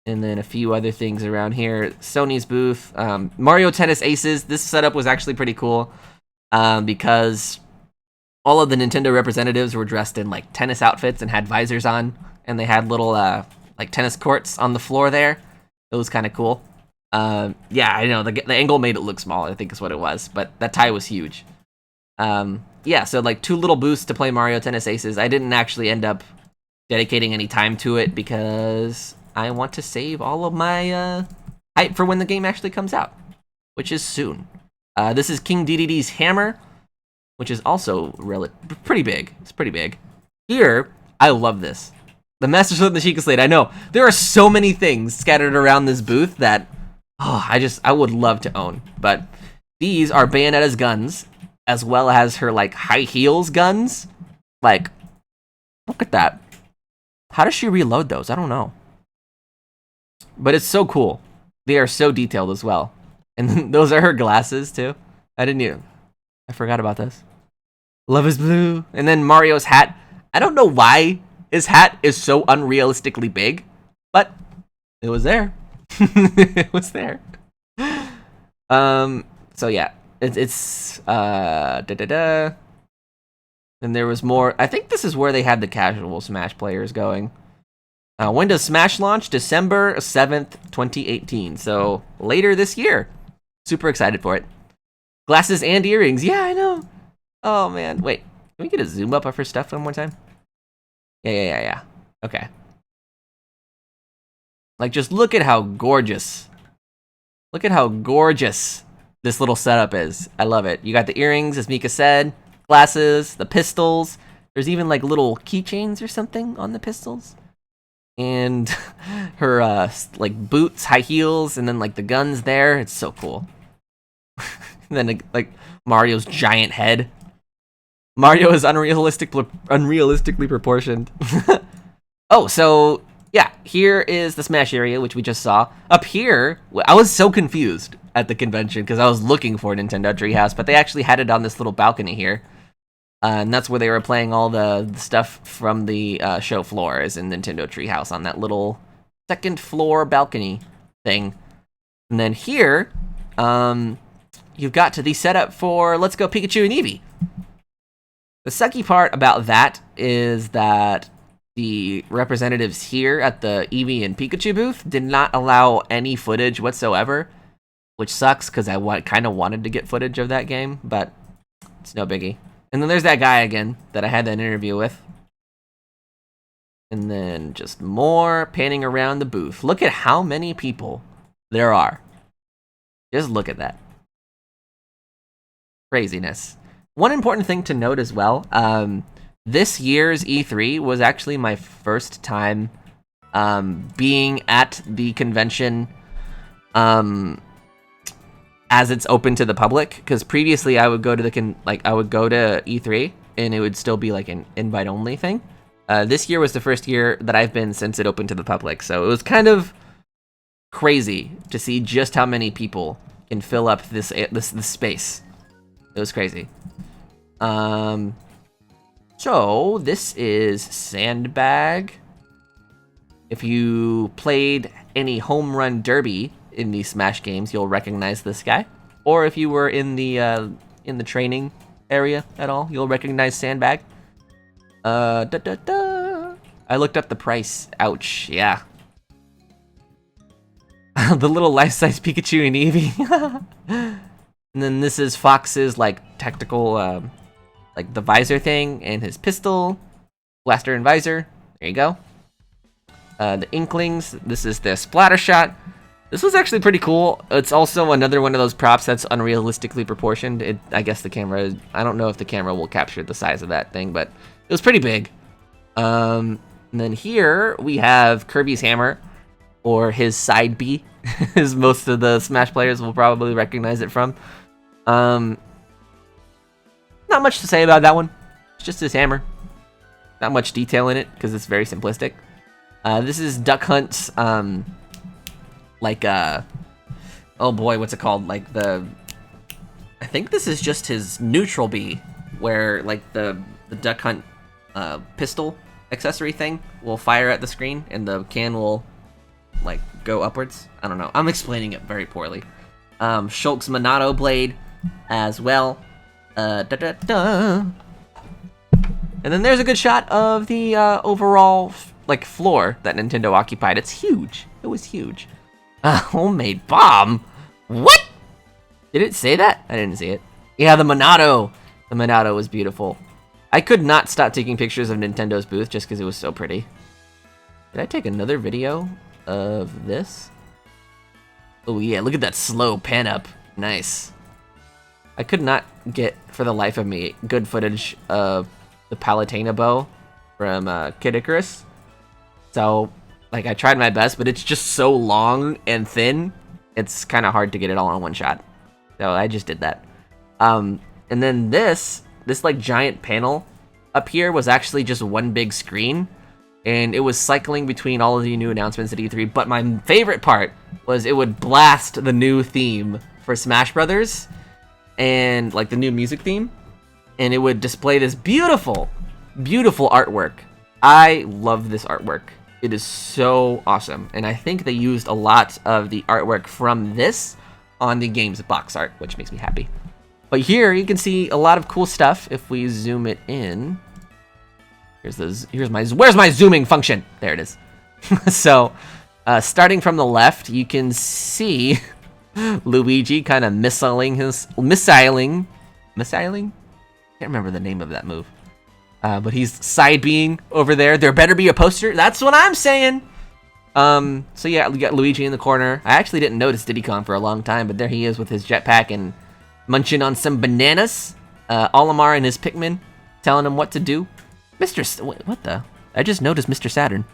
And then a few other things around here. Sony's booth. Mario Tennis Aces. This setup was actually pretty cool because all of the Nintendo representatives were dressed in like tennis outfits and had visors on. And they had little like tennis courts on the floor there. It was kind of cool. Yeah, I know the angle made it look small, I think is what it was, but that tie was huge. Yeah, so like 2 little booths to play Mario Tennis Aces. I didn't actually end up dedicating any time to it because I want to save all of my hype for when the game actually comes out, which is soon. This is King DDD's hammer, which is also pretty big. It's pretty big. Here, I love this. The Master Sword and the Sheikah Slate. I know there are so many things scattered around this booth that I would love to own. But these are Bayonetta's guns, as well as her like high heels guns. Like, look at that. How does she reload those? I don't know. But it's so cool. They are so detailed as well. And those are her glasses too. I forgot about this. Love is blue. And then Mario's hat. I don't know why his hat is so unrealistically big, but it was there. It was there. So yeah, it's And there was more. I think this is where they had the casual Smash players going. When does Smash launch? December 7th, 2018. So later this year. Super excited for it. Glasses and earrings. Yeah, I know. Oh man, wait. Can we get a zoom up of her stuff one more time? Yeah. Okay. Like, just look at how gorgeous. Look at how gorgeous this little setup is. I love it. You got the earrings, as Mika said, glasses, the pistols. There's even like little keychains or something on the pistols. And her like boots, high heels, and then like the guns there. It's so cool. And then like Mario's giant head. Mario is unrealistically proportioned. Oh, so yeah, here is the Smash area, which we just saw. Up here, I was so confused at the convention because I was looking for Nintendo Treehouse, but they actually had it on this little balcony here. And that's where they were playing all the stuff from the show floor, is in Nintendo Treehouse on that little second floor balcony thing. And then here, you've got the setup for Let's Go Pikachu and Eevee. The sucky part about that is that the representatives here at the Eevee and Pikachu booth did not allow any footage whatsoever, which sucks because I kind of wanted to get footage of that game, but it's no biggie. And then there's that guy again that I had that interview with. And then just more panning around the booth. Look at how many people there are. Just look at that. Craziness. One important thing to note as well, this year's E3 was actually my first time being at the convention as it's open to the public, because previously I would go to E3 and it would still be like an invite only thing. This year was the first year that I've been since it opened to the public, so it was kind of crazy to see just how many people can fill up this space. It was crazy. So this is Sandbag. If you played any home run derby in these Smash games, you'll recognize this guy. Or if you were in the training area at all, you'll recognize Sandbag. I looked up the price. Ouch, yeah. The little life-size Pikachu and Eevee. And then this is Fox's like tactical, like the visor thing and his pistol, blaster and visor. There you go. The Inklings. This is the splatter shot. This was actually pretty cool. It's also another one of those props that's unrealistically proportioned. I guess the camera, I don't know if the camera will capture the size of that thing, but it was pretty big. And then here we have Kirby's hammer, or his side B, as most of the Smash players will probably recognize it from. Not much to say about that one. It's just his hammer. Not much detail in it because it's very simplistic. This is Duck Hunt's oh boy, what's it called? Like I think this is just his neutral B, where like the Duck Hunt pistol accessory thing will fire at the screen and the can will like go upwards. I don't know. I'm explaining it very poorly. Shulk's Monado blade as well. And then there's a good shot of the overall like floor that Nintendo occupied. It's huge. It was huge. Homemade bomb? What? Did it say that? I didn't see it. Yeah, the Monado. The Monado was beautiful. I could not stop taking pictures of Nintendo's booth just because it was so pretty. Did I take another video of this? Oh yeah, look at that slow pan up. Nice. I could not get, for the life of me, good footage of the Palutena bow from Kid Icarus. So, like, I tried my best, but it's just so long and thin, it's kind of hard to get it all in one shot. So I just did that. And then this like giant panel up here was actually just one big screen, and it was cycling between all of the new announcements at E3. But my favorite part was it would blast the new theme for Smash Brothers and like the new music theme, and it would display this beautiful, beautiful artwork. I love this artwork. It is so awesome, and I think they used a lot of the artwork from this on the game's box art, which makes me happy. But here you can see a lot of cool stuff if we zoom it in. Where's my zooming function? There it is. So, starting from the left, you can see Luigi kind of missiling. Can't remember the name of that move. But he's side being over there. There better be a poster. That's what I'm saying. So yeah, we got Luigi in the corner. I actually didn't notice Diddy Kong for a long time, but there he is with his jetpack and munching on some bananas. Olimar and his Pikmin telling him what to do. What the? I just noticed Mr. Saturn.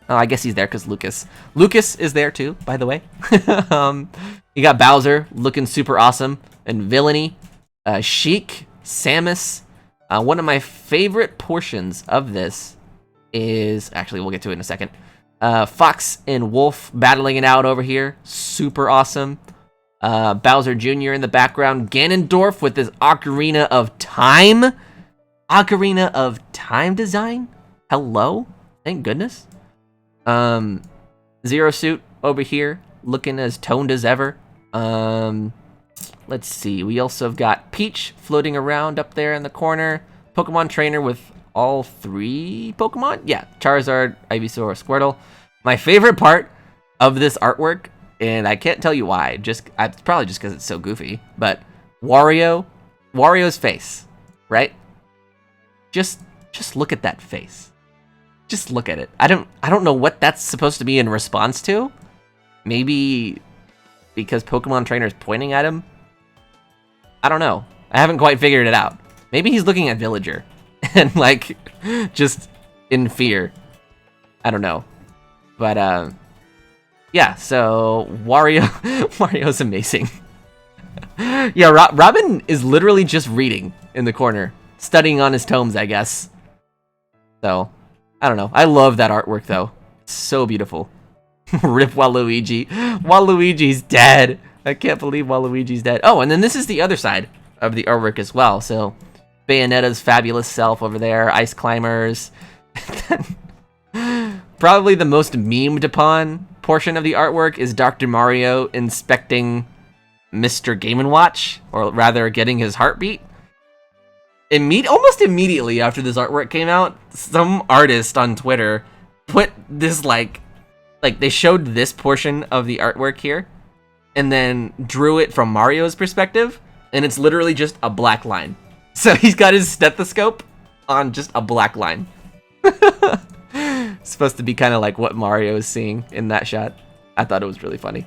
Oh, I guess he's there because Lucas. Lucas is there too, by the way. You got Bowser looking super awesome, and Villainy, Sheik, Samus, One of my favorite portions of this is, actually we'll get to it in a second, Fox and Wolf battling it out over here. Super awesome. Bowser Jr. in the background. Ganondorf with this Ocarina of Time. Ocarina of Time design? Hello? Thank goodness. Zero Suit over here, looking as toned as ever. Let's see. We also have got Peach floating around up there in the corner. Pokemon Trainer with all 3 Pokemon? Yeah, Charizard, Ivysaur, Squirtle. My favorite part of this artwork, and I can't tell you why, it's probably just because it's so goofy, but Wario's face, right? Just look at that face. Just look at it. I don't know what that's supposed to be in response to. Maybe because Pokemon Trainer's pointing at him? I don't know. I haven't quite figured it out. Maybe he's looking at Villager and like just in fear. I don't know. But yeah, so Wario's amazing. Yeah, Robin is literally just reading in the corner, studying on his tomes, I guess. So, I don't know. I love that artwork though. It's so beautiful. Rip Waluigi. Waluigi's dead. I can't believe Waluigi's dead. Oh, and then this is the other side of the artwork as well. So, Bayonetta's fabulous self over there, Ice Climbers. Probably the most memed upon portion of the artwork is Dr. Mario inspecting Mr. Game & Watch, or rather getting his heartbeat. Almost immediately after this artwork came out, some artist on Twitter put this like they showed this portion of the artwork here and then drew it from Mario's perspective, and it's literally just a black line. So he's got his stethoscope on just a black line. It's supposed to be kind of like what Mario is seeing in that shot. I thought it was really funny.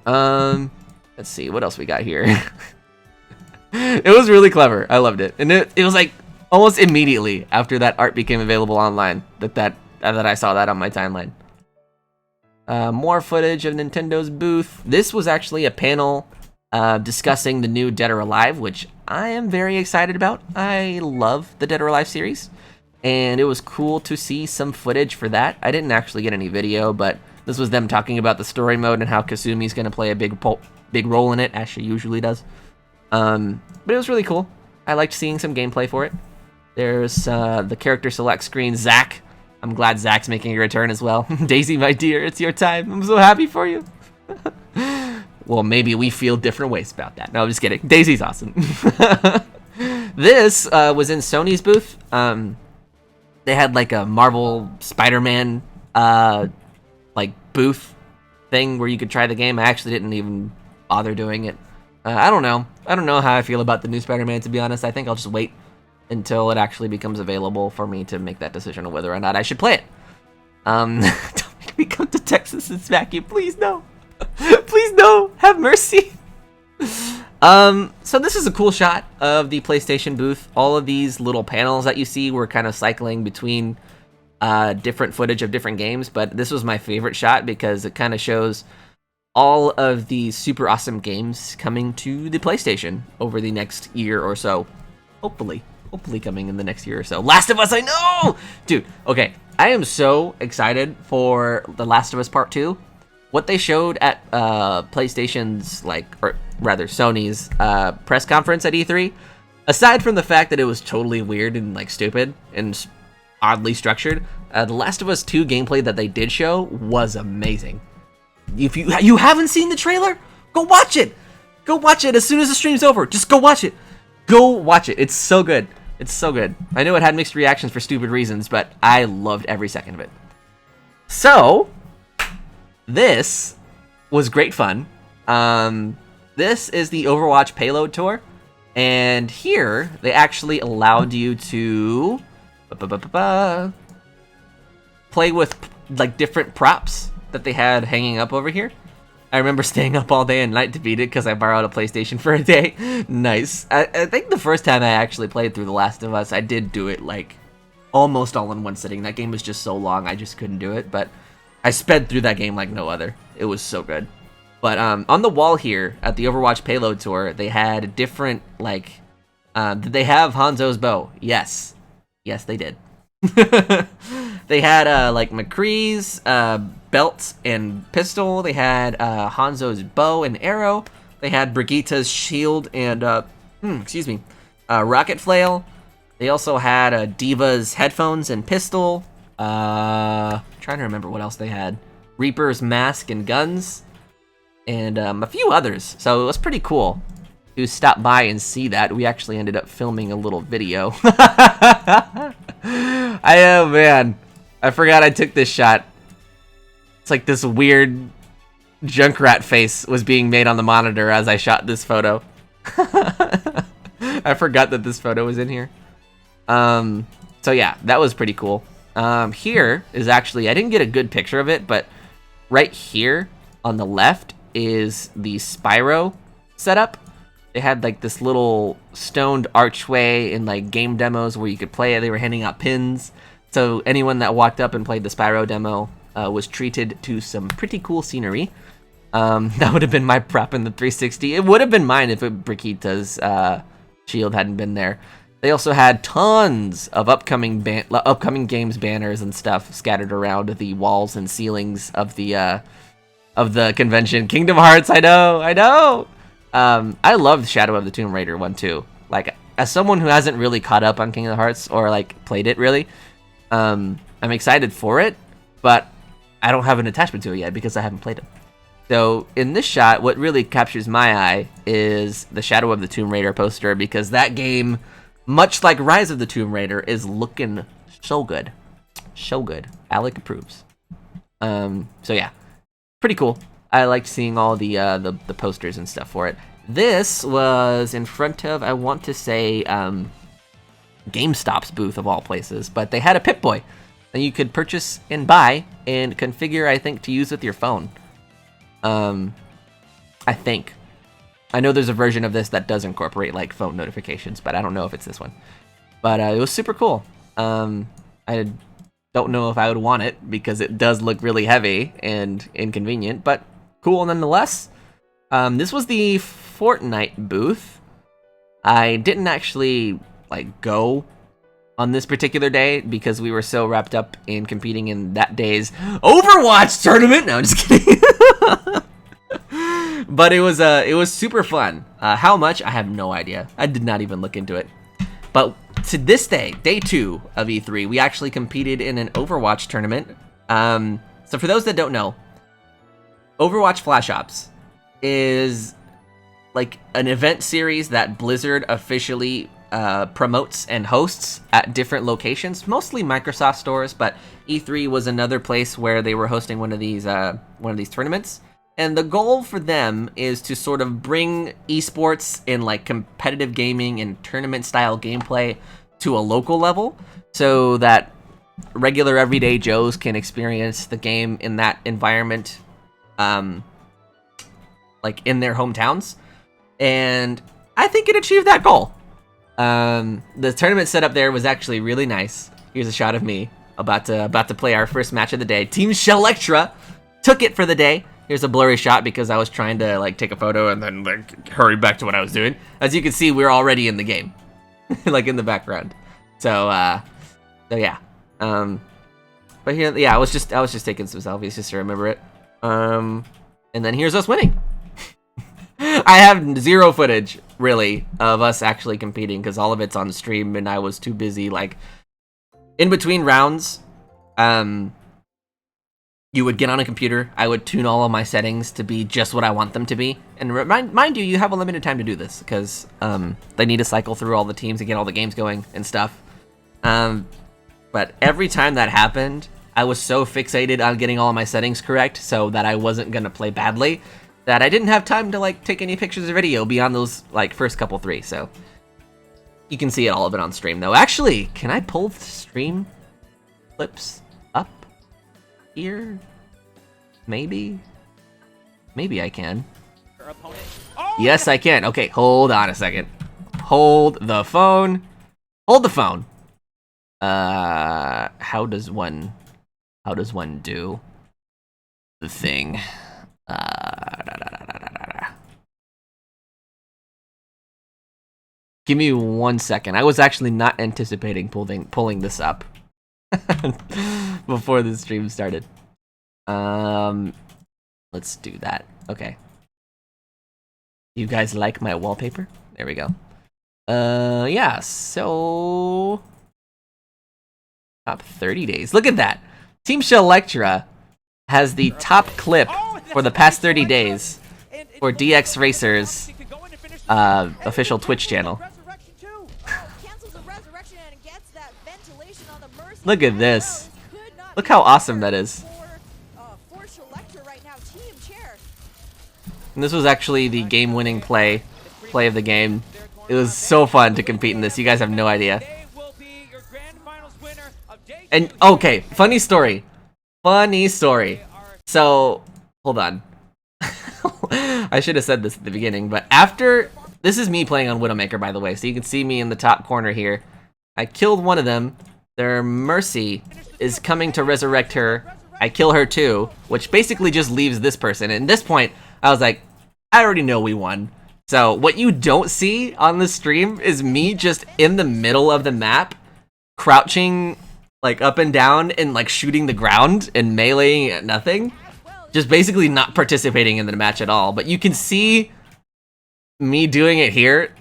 Let's see, what else we got here? It was really clever. I loved it. And it was like almost immediately after that art became available online that I saw that on my timeline. More footage of Nintendo's booth. This was actually a panel discussing the new Dead or Alive, which I am very excited about. I love the Dead or Alive series, and it was cool to see some footage for that. I didn't actually get any video, but this was them talking about the story mode and how Kasumi's going to play a big role in it, as she usually does. But it was really cool. I liked seeing some gameplay for it. There's the character select screen, Zack. I'm glad Zack's making a return as well. Daisy, my dear, it's your time. I'm so happy for you. Well, maybe we feel different ways about that. No, I'm just kidding. Daisy's awesome. This was in Sony's booth. They had like a Marvel Spider-Man like booth thing where you could try the game. I actually didn't even bother doing it. I don't know. I don't know how I feel about the new Spider-Man, to be honest. I think I'll just wait until it actually becomes available for me to make that decision on whether or not I should play it. Don't make me come to Texas and smack you. Please, no. Please, no. Have mercy. So this is a cool shot of the PlayStation booth. All of these little panels that you see were kind of cycling between different footage of different games, but this was my favorite shot because it kind of shows all of the super awesome games coming to the PlayStation over the next year or so. Hopefully coming in the next year or so. Last of Us, I know! Dude, okay. I am so excited for The Last of Us Part 2. What they showed at PlayStation's, or rather Sony's press conference at E3, aside from the fact that it was totally weird and stupid and oddly structured, The Last of Us 2 gameplay that they did show was amazing. If you haven't seen the trailer, go watch it. Go watch it as soon as the stream's over. Just go watch it. Go watch it. It's so good. It's so good. I know it had mixed reactions for stupid reasons, but I loved every second of it. So, this was great fun. This is the Overwatch payload tour, and here they actually allowed you to play with different props that they had hanging up over here. I remember staying up all day and night to beat it because I borrowed a PlayStation for a day. Nice. I think the first time I actually played through The Last of Us, I did do it almost all in one sitting. That game was just so long, I just couldn't do it. But I sped through that game like no other. It was so good. But on the wall here at the Overwatch payload tour, they had different Did they have Hanzo's bow? Yes. Yes, they did. They had like McCree's belt and pistol. They had Hanzo's bow and arrow. They had Brigitte's shield and excuse me, rocket flail. They also had Diva's headphones and pistol. Trying to remember what else they had. Reaper's mask and guns, and a few others. So it was pretty cool to stop by and see that. We actually ended up filming a little video. Oh man, I forgot I took this shot. It's like this weird Junkrat face was being made on the monitor as I shot this photo. I forgot that this photo was in here. So yeah, that was pretty cool. Here is actually, I didn't get a good picture of it, but right here on the left is the Spyro setup. They had like this little stoned archway in like game demos where you could play it. They were handing out pins. So anyone that walked up and played the Spyro demo was treated to some pretty cool scenery. That would have been my prop in the 360. It would have been mine if Brigitte's shield hadn't been there. They also had tons of upcoming games banners and stuff scattered around the walls and ceilings of the convention. Kingdom Hearts, I know. I love Shadow of the Tomb Raider one too. Like, as someone who hasn't really caught up on Kingdom Hearts or like played it really, I'm excited for it, but I don't have an attachment to it yet because I haven't played it. So in this shot, what really captures my eye is the Shadow of the Tomb Raider poster, because that game, much like Rise of the Tomb Raider, is looking so good. So good. Alec approves. So yeah, pretty cool. I liked seeing all the posters and stuff for it. This was in front of, I want to say, GameStop's booth of all places, but they had a Pip-Boy that you could purchase and buy and configure, I think, to use with your phone. I think. I know there's a version of this that does incorporate like phone notifications, but I don't know if it's this one. But it was super cool. I don't know if I would want it because it does look really heavy and inconvenient, but cool nonetheless. This was the Fortnite booth. I didn't actually like go on this particular day because we were so wrapped up in competing in that day's Overwatch tournament. No, I'm just kidding. But it was super fun. How much? I have no idea. I did not even look into it. But to this day, day 2 of E3, we actually competed in an Overwatch tournament. So for those that don't know, Overwatch Flash Ops is like an event series that Blizzard officially promotes and hosts at different locations, mostly Microsoft stores, but E3 was another place where they were hosting one of these tournaments. And the goal for them is to sort of bring esports and like competitive gaming and tournament style gameplay to a local level so that regular everyday Joes can experience the game in that environment, like in their hometowns. And I think it achieved that goal. The tournament setup there was actually really nice. Here's a shot of me about to play our first match of the day. Team Shellectra took it for the day. Here's a blurry shot because I was trying to like take a photo and then like hurry back to what I was doing. As you can see, we're already in the game, like in the background. So yeah. But here, yeah, I was just taking some selfies just to remember it. And then here's us winning. I have zero footage really of us actually competing because all of it's on stream and I was too busy like in between rounds. You would get on a computer, I would tune all of my settings to be just what I want them to be. And mind you, you have a limited time to do this, because they need to cycle through all the teams and get all the games going and stuff. But every time that happened, I was so fixated on getting all of my settings correct so that I wasn't going to play badly, that I didn't have time to like take any pictures or video beyond those like first couple 3. So you can see all of it on stream though. Actually, can I pull the stream clips up here? Maybe I can. Yes, I can. Okay, hold on a second. Hold the phone. How does one do the thing? Give me 1 second. I was actually not anticipating pulling this up before the stream started. Let's do that. Okay. You guys like my wallpaper? There we go. Yeah, so top 30 days. Look at that. Team Shell Lectra has the top clip for the past 30 days for DX Racer's official Twitch channel. Look at this. Look how awesome that is. And this was actually the game-winning play of the game. It was so fun to compete in this. You guys have no idea. And okay, funny story. Funny story. So, hold on. I should have said this at the beginning, but after this is me playing on Widowmaker, by the way. So you can see me in the top corner here. I killed one of them. Their Mercy is coming to resurrect her. I kill her too, which basically just leaves this person. And at this point, I was like, I already know we won. So what you don't see on the stream is me just in the middle of the map, crouching like up and down and like shooting the ground and meleeing at nothing. Just basically not participating in the match at all. But you can see me doing it here.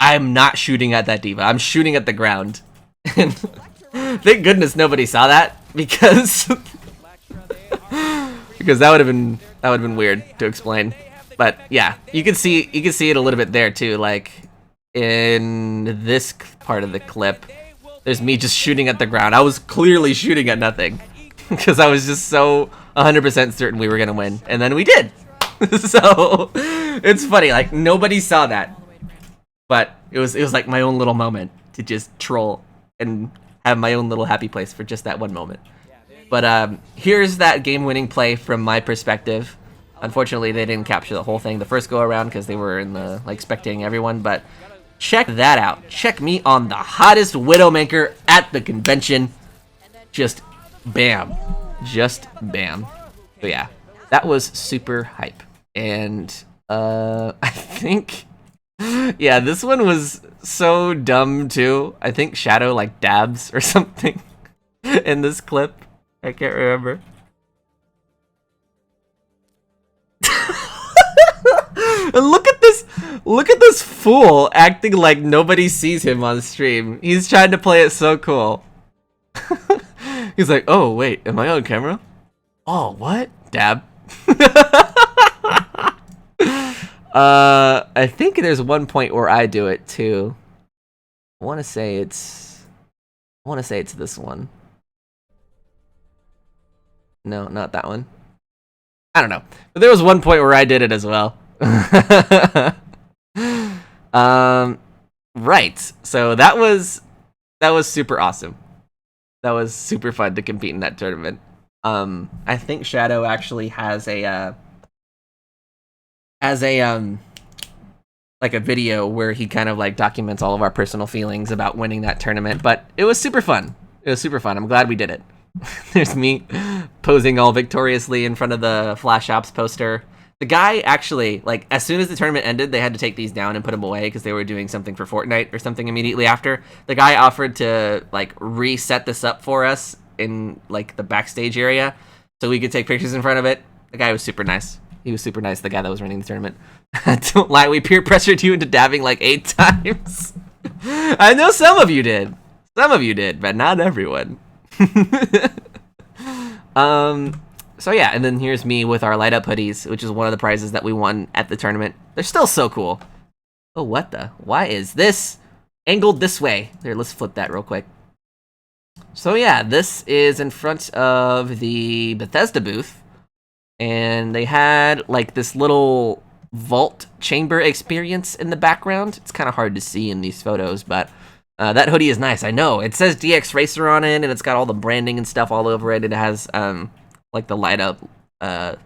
I'm not shooting at that diva. I'm shooting at the ground. And thank goodness nobody saw that, because because that would have been weird to explain. But yeah, you can see it a little bit there too, like in this part of the clip. There's me just shooting at the ground. I was clearly shooting at nothing because I was just so 100% certain we were gonna win, and then we did. So it's funny, like nobody saw that, but it was like my own little moment to just troll and have my own little happy place for just that one moment. But here's that game-winning play from my perspective. Unfortunately, they didn't capture the whole thing the first go around because they were in the like spectating everyone. But check that out. Check me on the hottest Widowmaker at the convention. Just bam, just bam. So yeah, that was super hype. And I think, yeah, this one was so dumb too. I think Shadow like dabs or something in this clip. I can't remember. And look at this fool acting like nobody sees him on stream. He's trying to play it so cool. He's like, oh wait, am I on camera? Oh, what? Dab. I think there's one point where I do it too. I want to say it's this one. No, not that one. I don't know. But there was one point where I did it as well. Right. So that was super awesome. That was super fun to compete in that tournament. I think Shadow actually has a like a video where he kind of like documents all of our personal feelings about winning that tournament, but it was super fun. It was super fun. I'm glad we did it. There's me posing all victoriously in front of the Flash Ops poster. The guy actually, like, as soon as the tournament ended, they had to take these down and put them away because they were doing something for Fortnite or something immediately after. The guy offered to, like, reset this up for us in, like, the backstage area so we could take pictures in front of it. The guy was super nice. He was super nice, the guy that was running the tournament. Don't lie, we peer pressured you into dabbing like 8 times. I know some of you did. Some of you did, but not everyone. So yeah, and then here's me with our light up hoodies, which is one of the prizes that we won at the tournament. They're still so cool. Oh, what the? Why is this angled this way? Here, let's flip that real quick. So yeah, this is in front of the Bethesda booth, and they had like this little vault chamber experience in the background. It's kind of hard to see in these photos, but that hoodie is nice. I know it says DX Racer on it, and it's got all the branding and stuff all over it. It has like the light up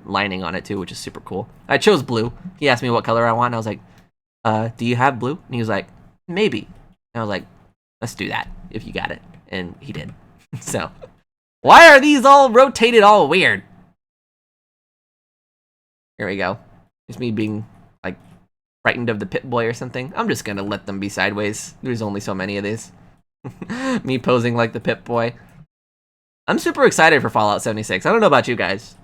lining on it too, which is super cool. I chose blue. He asked me what color I want, and I was like, do you have blue? And he was like, maybe. And I was like, let's do that if you got it. And he did. So why are these all rotated all weird? Here we go. It's me being like frightened of the Pip-Boy or something. I'm just gonna let them be sideways. There's only so many of these. Me posing like the Pip-Boy. I'm super excited for Fallout 76. I don't know about you guys,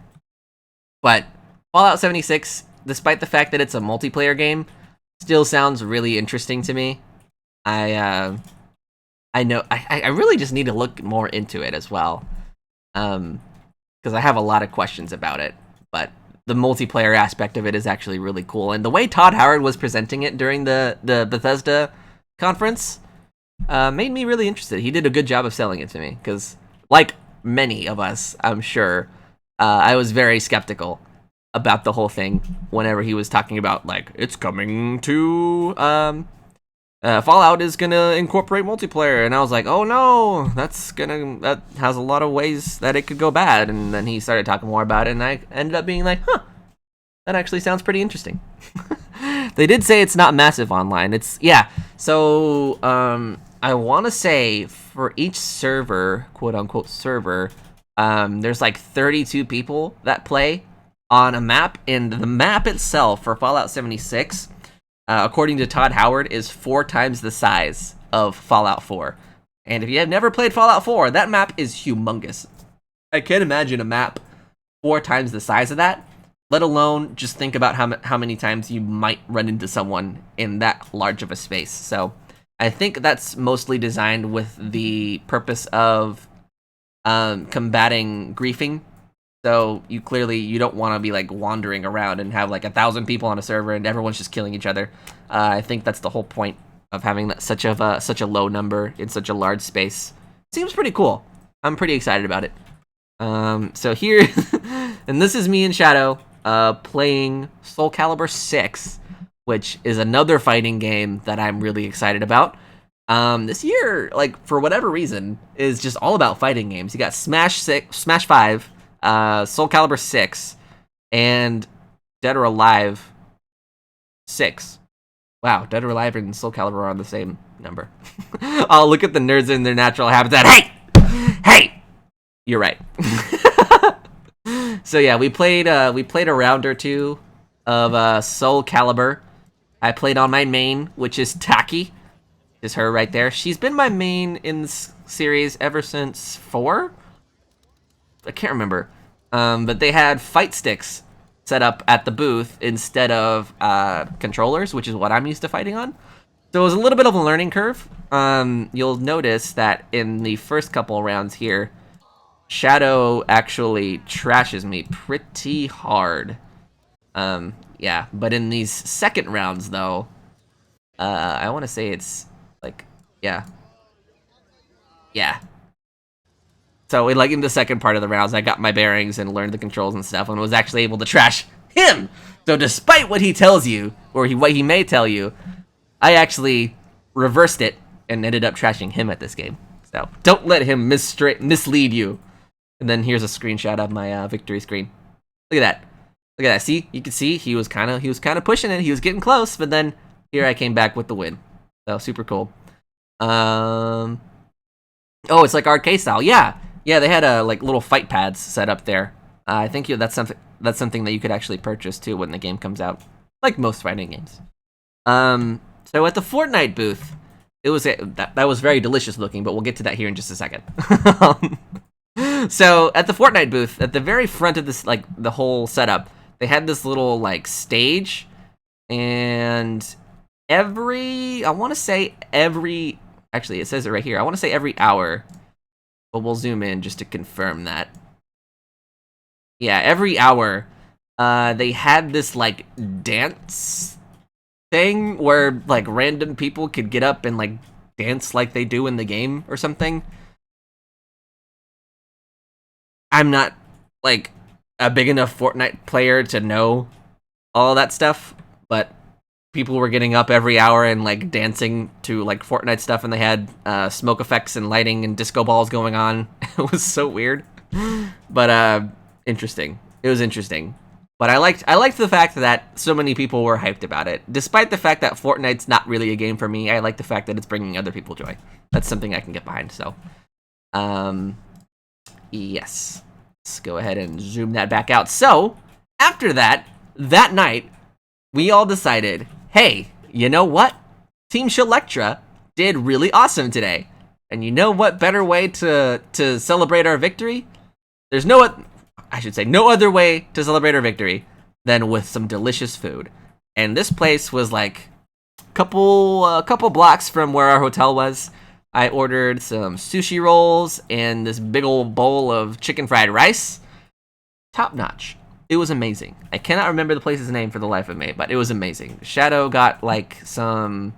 but Fallout 76, despite the fact that it's a multiplayer game, still sounds really interesting to me. I know I really just need to look more into it as well, because I have a lot of questions about it. But the multiplayer aspect of it is actually really cool, and the way Todd Howard was presenting it during the Bethesda conference made me really interested. He did a good job of selling it to me, because like many of us, I'm sure, I was very skeptical about the whole thing whenever he was talking about, like, it's coming to Fallout is gonna incorporate multiplayer, and I was like, oh no, that has a lot of ways that it could go bad. And then he started talking more about it, and I ended up being like, huh, that actually sounds pretty interesting. They did say it's not massive online. So I want to say for each server, quote unquote server, there's like 32 people that play on a map, and the map itself for Fallout 76, according to Todd Howard, is 4 times the size of Fallout 4. And if you have never played Fallout 4, that map is humongous. I can't imagine a map 4 times the size of that, let alone just think about how many times you might run into someone in that large of a space. So I think that's mostly designed with the purpose of combating griefing. So you don't want to be like wandering around and have like 1,000 people on a server and everyone's just killing each other. I think that's the whole point of having such a low number in such a large space. Seems pretty cool. I'm pretty excited about it. So here, and this is me and Shadow playing Soul Calibur 6, which is another fighting game that I'm really excited about. This year, like, for whatever reason, is just all about fighting games. You got Smash 5, Soul Calibur 6, and Dead or Alive 6. Wow, Dead or Alive and Soul Calibur are on the same number. Oh, look at the nerds in their natural habitat. Hey! You're right. So yeah, we played a round or two of Soul Calibur. I played on my main, which is Taki. Is her right there. She's been my main in this series ever since 4? I can't remember. But they had fight sticks set up at the booth instead of controllers, which is what I'm used to fighting on. So it was a little bit of a learning curve. You'll notice that in the first couple rounds here, Shadow actually trashes me pretty hard. Yeah, but in these second rounds, though, I want to say it's like, yeah. So in the second part of the rounds, I got my bearings and learned the controls and stuff, and was actually able to trash him. So despite what he tells you, or what he may tell you, I actually reversed it and ended up trashing him at this game. So don't let him mislead you. And then here's a screenshot of my victory screen. Look at that. See, you can see he was kind of pushing it. He was getting close, but then here I came back with the win. So super cool. Oh, it's like arcade style. Yeah, they had like little fight pads set up there. I think that's something that you could actually purchase too when the game comes out, like most fighting games. So at the Fortnite booth, that was very delicious looking, but we'll get to that here in just a second. So at the Fortnite booth, at the very front of this, like the whole setup, they had this little like stage, and actually it says it right here. I want to say every hour, but we'll zoom in just to confirm that. Yeah, every hour, they had this like dance thing where like random people could get up and like dance like they do in the game or something. I'm not like a big enough Fortnite player to know all that stuff, but people were getting up every hour and like dancing to like Fortnite stuff, and they had smoke effects and lighting and disco balls going on. It was so weird, but interesting. It was interesting, but I liked the fact that so many people were hyped about it, despite the fact that Fortnite's not really a game for me. I like the fact that it's bringing other people joy. That's something I can get behind. So, yes, let's go ahead and zoom that back out. So after that night, we all decided, hey, you know what? Team Shelectra did really awesome today. And you know what better way to celebrate our victory? There's no other way to celebrate our victory than with some delicious food. And this place was like a couple blocks from where our hotel was. I ordered some sushi rolls and this big old bowl of chicken fried rice. Top notch. It was amazing. I cannot remember the place's name for the life of me, but it was amazing. Shadow got like some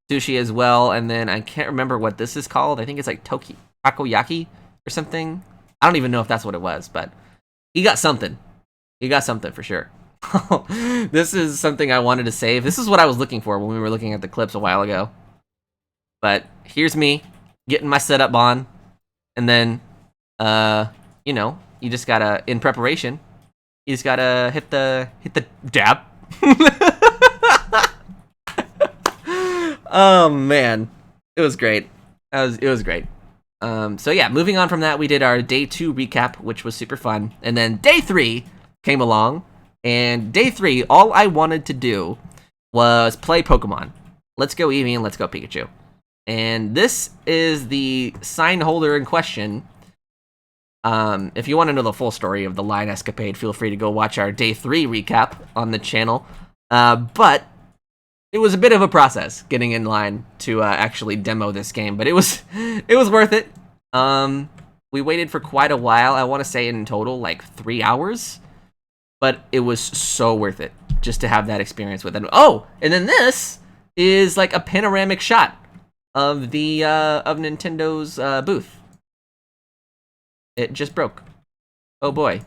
sushi as well, and then I can't remember what this is called. I think it's like takoyaki or something. I don't even know if that's what it was, but he got something. He got something for sure. This is something I wanted to save. This is what I was looking for when we were looking at the clips a while ago. But here's me getting my setup on, and then, you know, you just gotta, in preparation, you just gotta hit the dab. Oh man, it was great. It was great. So yeah, moving on from that, we did our day 2 recap, which was super fun, and then day 3 came along. And day 3, all I wanted to do was play Pokemon. Let's go Eevee and let's go Pikachu. And this is the sign holder in question. If you want to know the full story of the line escapade, feel free to go watch our day 3 recap on the channel. But it was a bit of a process getting in line to actually demo this game, but it was worth it. We waited for quite a while. I want to say in total like 3 hours. But it was so worth it just to have that experience with it. Oh, and then this is like a panoramic shot of the of Nintendo's booth. It just broke. Oh boy.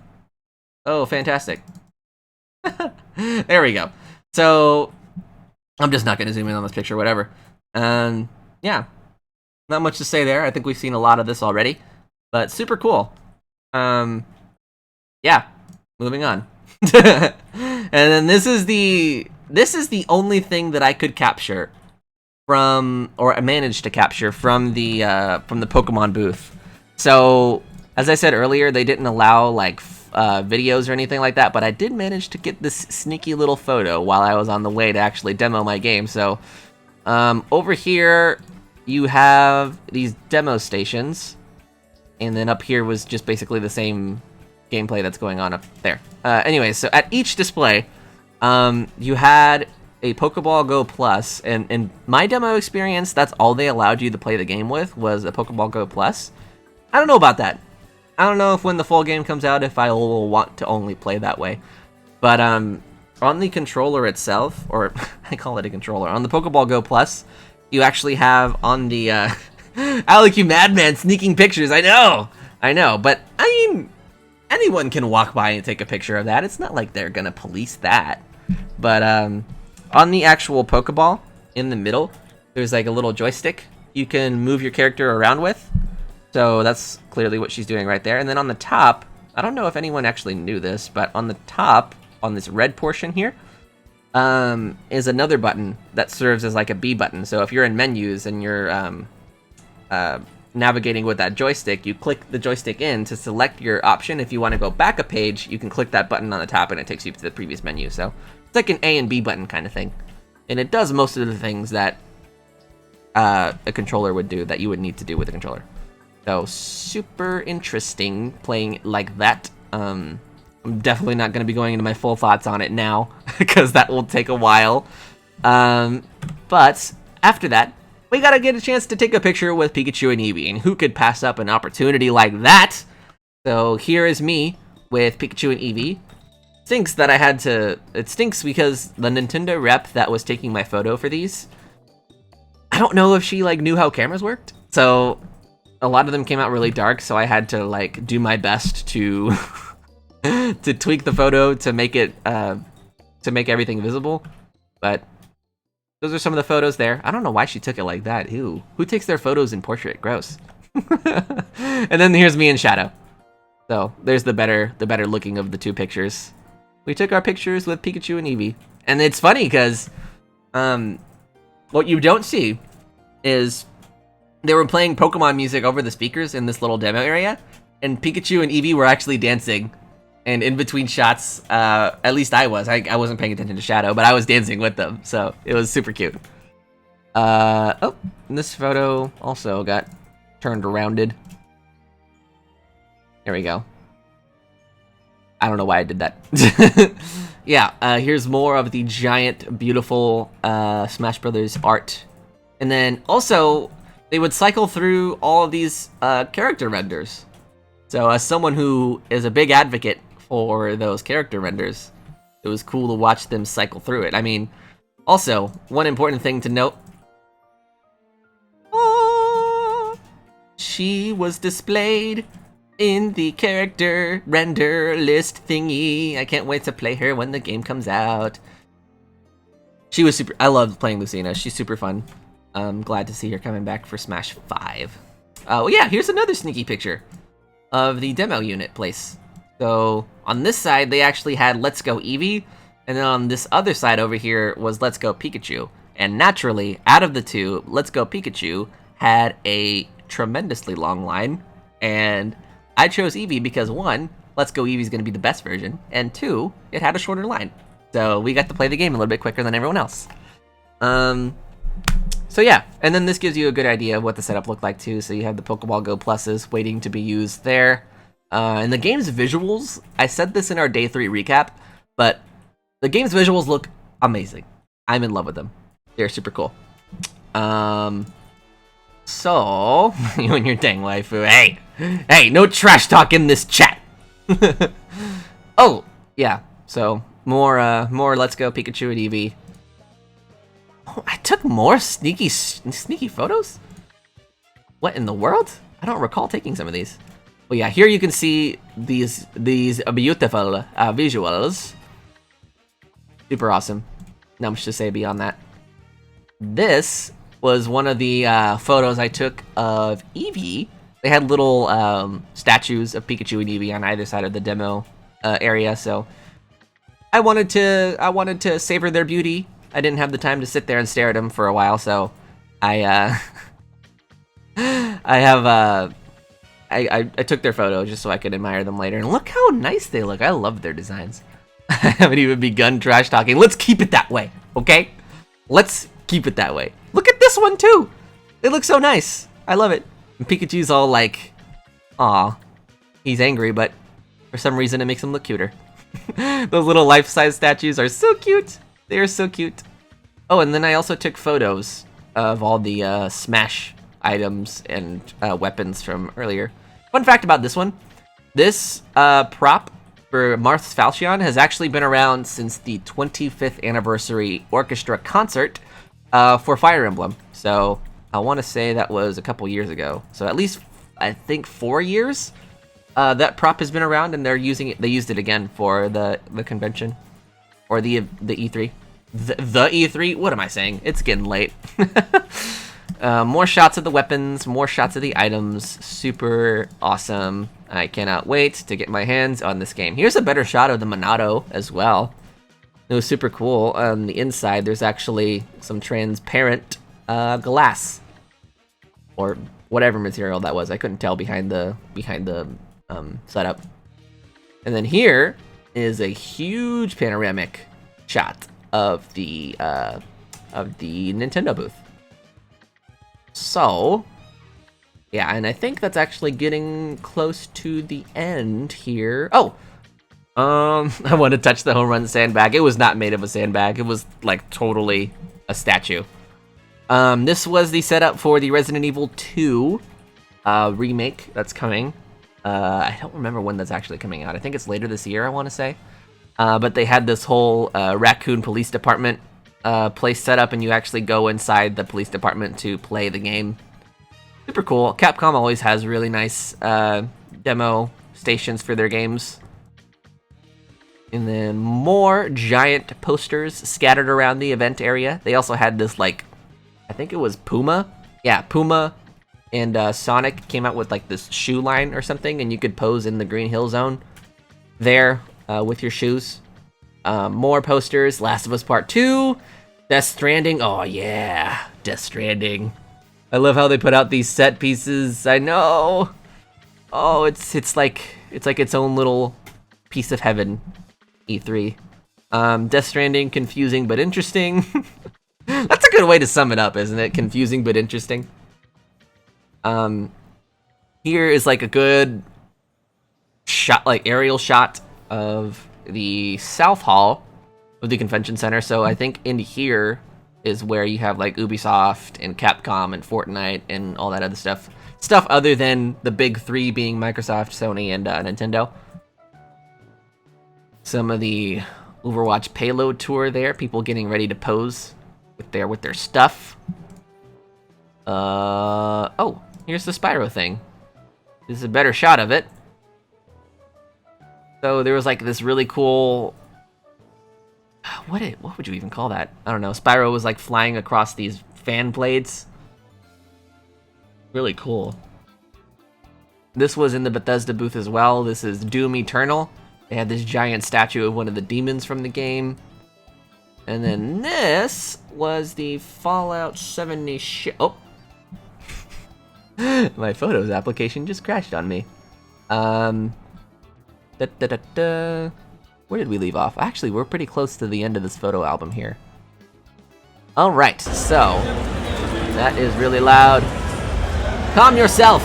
Oh, fantastic. There we go. So I'm just not going to zoom in on this picture, whatever. Yeah, not much to say there. I think we've seen a lot of this already, but super cool. Yeah, moving on. And then this is the only thing that I could capture from, or I managed to capture from the Pokemon booth. So as I said earlier, they didn't allow like videos or anything like that, but I did manage to get this sneaky little photo while I was on the way to actually demo my game. So over here you have these demo stations, and then up here was just basically the same gameplay that's going on up there. Anyway, so at each display, you had a Pokeball Go Plus, and in my demo experience, that's all they allowed you to play the game with was a Pokeball Go Plus. I don't know about that. I don't know if when the full game comes out, if I will want to only play that way. But on the controller itself, or I call it a controller, on the Pokeball Go Plus, you actually have on the Alec, you madman, sneaking pictures. I know, but I mean, anyone can walk by and take a picture of that. It's not like they're gonna police that. But on the actual Pokeball, in the middle, there's like a little joystick you can move your character around with. So that's clearly what she's doing right there. And then on the top, I don't know if anyone actually knew this, but on the top, on this red portion here, is another button that serves as like a B button. So if you're in menus and you're navigating with that joystick, you click the joystick in to select your option. If you want to go back a page, you can click that button on the top and it takes you to the previous menu. So it's like an A and B button kind of thing. And it does most of the things that a controller would do, that you would need to do with a controller. So super interesting playing like that. I'm definitely not going to be going into my full thoughts on it now because that will take a while. But after that, we gotta get a chance to take a picture with Pikachu and Eevee, and who could pass up an opportunity like that? So here is me with Pikachu and Eevee. Stinks that I had to, it stinks because the Nintendo rep that was taking my photo for these, I don't know if she like knew how cameras worked. So a lot of them came out really dark, so I had to like do my best to to tweak the photo to make it to make everything visible. But those are some of the photos there. I don't know why she took it like that. Ew. Who takes their photos in portrait? Gross. And then here's me in shadow. So there's the better looking of the two pictures. We took our pictures with Pikachu and Eevee. And it's funny because what you don't see is they were playing Pokemon music over the speakers in this little demo area, and Pikachu and Eevee were actually dancing And in between shots, at least I wasn't paying attention to Shadow, but I was dancing with them, so it was super cute. Oh, this photo also got turned arounded. There we go. I don't know why I did that. Yeah, here's more of the giant, beautiful Smash Brothers art. And then also, they would cycle through all of these character renders. So as someone who is a big advocate for those character renders, it was cool to watch them cycle through it. I mean, also, one important thing to note. Oh, she was displayed in the character render list thingy. I can't wait to play her when the game comes out. She was super. I loved playing Lucina. She's super fun. I'm glad to see her coming back for Smash 5. Well, yeah, here's another sneaky picture of the demo unit place. So on this side, they actually had Let's Go Eevee, and then on this other side over here was Let's Go Pikachu. And naturally, out of the two, Let's Go Pikachu had a tremendously long line, and I chose Eevee because 1, Let's Go Eevee is going to be the best version, and 2, it had a shorter line. So we got to play the game a little bit quicker than everyone else. So yeah, and then this gives you a good idea of what the setup looked like too. So you have the Pokeball Go Pluses waiting to be used there. And the game's visuals, I said this in our Day 3 recap, but the game's visuals look amazing. I'm in love with them. They're super cool. So, you and your dang waifu, hey, no trash talk in this chat. Oh, yeah, so more Let's Go Pikachu and Eevee. Oh, I took more sneaky photos? What in the world? I don't recall taking some of these. Well, yeah, here you can see these beautiful visuals. Super awesome. Not much to say beyond that. This was one of the photos I took of Eevee. They had little statues of Pikachu and Eevee on either side of the demo area, so I wanted to savor their beauty. I didn't have the time to sit there and stare at them for a while, so I took their photo just so I could admire them later. And look how nice they look. I love their designs. I haven't even begun trash talking. Let's keep it that way, okay? Let's keep it that way. Look at this one too. It looks so nice. I love it. And Pikachu's all like, aw, he's angry, but for some reason it makes him look cuter. Those little life-size statues are so cute. They are so cute. Oh, and then I also took photos of all the Smash items and weapons from earlier. Fun fact about this one. This prop for Marth's Falchion has actually been around since the 25th anniversary orchestra concert for Fire Emblem. So I want to say that was a couple years ago. So at least, I think 4 years that prop has been around, and they're using it. They used it again for the convention. Or the E3. The E3? What am I saying? It's getting late. More shots of the weapons, more shots of the items. Super awesome. I cannot wait to get my hands on this game. Here's a better shot of the Monado as well. It was super cool. On the inside, there's actually some transparent glass. Or whatever material that was. I couldn't tell behind the setup. And then here is a huge panoramic shot of the Nintendo booth. So, yeah, and I think that's actually getting close to the end here. Oh, I want to touch the home run sandbag. It was not made of a sandbag. It was like totally a statue. This was the setup for the Resident Evil 2 remake that's coming. I don't remember when that's actually coming out. I think it's later this year, I want to say. But they had this whole Raccoon Police Department place set up, and you actually go inside the police department to play the game. Super cool. Capcom always has really nice demo stations for their games. And then more giant posters scattered around the event area. They also had this, like, I think it was Puma. Yeah, Puma and Sonic came out with like this shoe line or something, and you could pose in the Green Hill Zone there with your shoes. More posters. Last of Us Part 2. Death Stranding. Oh yeah, Death Stranding. I love how they put out these set pieces. I know. Oh, it's like its own little piece of heaven, E3. Death Stranding, confusing but interesting. That's a good way to sum it up, isn't it? Confusing but interesting. Here is like a good shot, like aerial shot of the South Hall of the convention center. So I think in here is where you have like Ubisoft and Capcom and Fortnite and all that other stuff. Stuff other than the big three being Microsoft, Sony, and Nintendo. Some of the Overwatch payload tour there. People getting ready to pose with their stuff. Oh, here's the Spyro thing. This is a better shot of it. So there was like this really cool. What would you even call that? I don't know. Spyro was like flying across these fan blades. Really cool. This was in the Bethesda booth as well. This is Doom Eternal. They had this giant statue of one of the demons from the game. And then this was the Fallout 70 Oh. My Photos application just crashed on me. Where did we leave off? Actually, we're pretty close to the end of this photo album here. Alright, so that is really loud. Calm yourself!